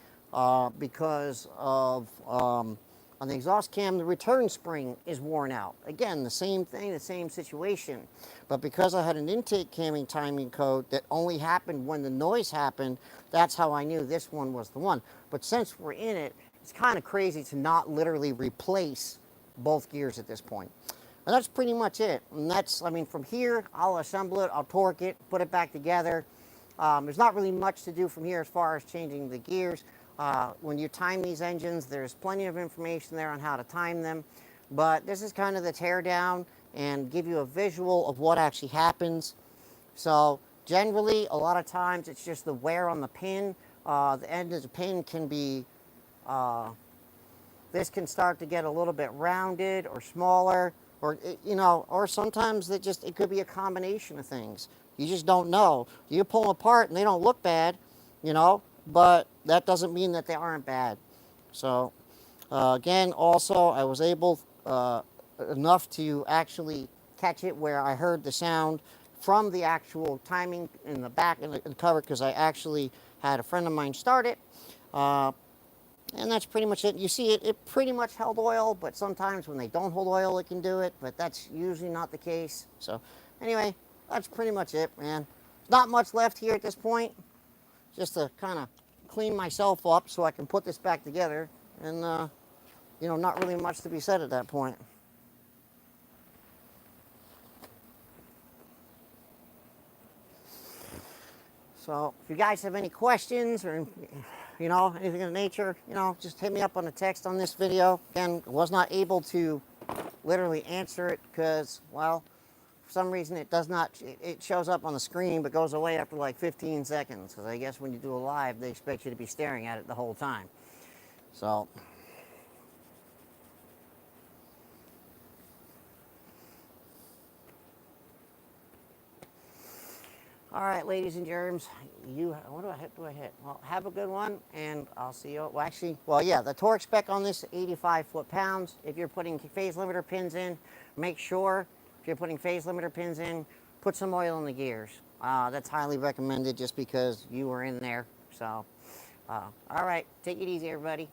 because of, on the exhaust cam, the return spring is worn out. Again, the same thing, the same situation. But because I had an intake camming timing code that only happened when the noise happened, that's how I knew this one was the one. But since we're in it, it's kind of crazy to not literally replace both gears at this point. And that's pretty much it. And that's, I mean, from here, I'll assemble it, I'll torque it, put it back together. There's not really much to do from here as far as changing the gears. When you time these engines, there's plenty of information there on how to time them. But this is kind of the teardown and give you a visual of what actually happens. So generally, a lot of times, it's just the wear on the pin. The end of the pin can be this can start to get a little bit rounded or smaller, or you know, or sometimes it could be a combination of things. You just don't know. You pull them apart and they don't look bad, you know, but that doesn't mean that they aren't bad. So again, also I was able enough to actually catch it where I heard the sound from the actual timing in the back and the cover, because I actually had a friend of mine start it. And that's pretty much it. You see, it pretty much held oil, but sometimes when they don't hold oil, it can do it, but that's usually not the case. So anyway, that's pretty much it, man. Not much left here at this point, just to kind of clean myself up so I can put this back together, and you know, not really much to be said at that point. So if you guys have any questions or, you know, anything of the nature, you know, just hit me up on a text on this video. Again, I was not able to literally answer it because, well, for some reason it does not, it shows up on the screen but goes away after like 15 seconds, because I guess when you do a live, they expect you to be staring at it the whole time. So all right, ladies and germs, what do I hit? Well, have a good one, and I'll see you. Well, actually, well, yeah, the torque spec on this, 85 foot-pounds. If you're putting phase limiter pins in, make sure, if you're putting phase limiter pins in, put some oil in the gears. That's highly recommended just because you were in there. So, all right, take it easy, everybody.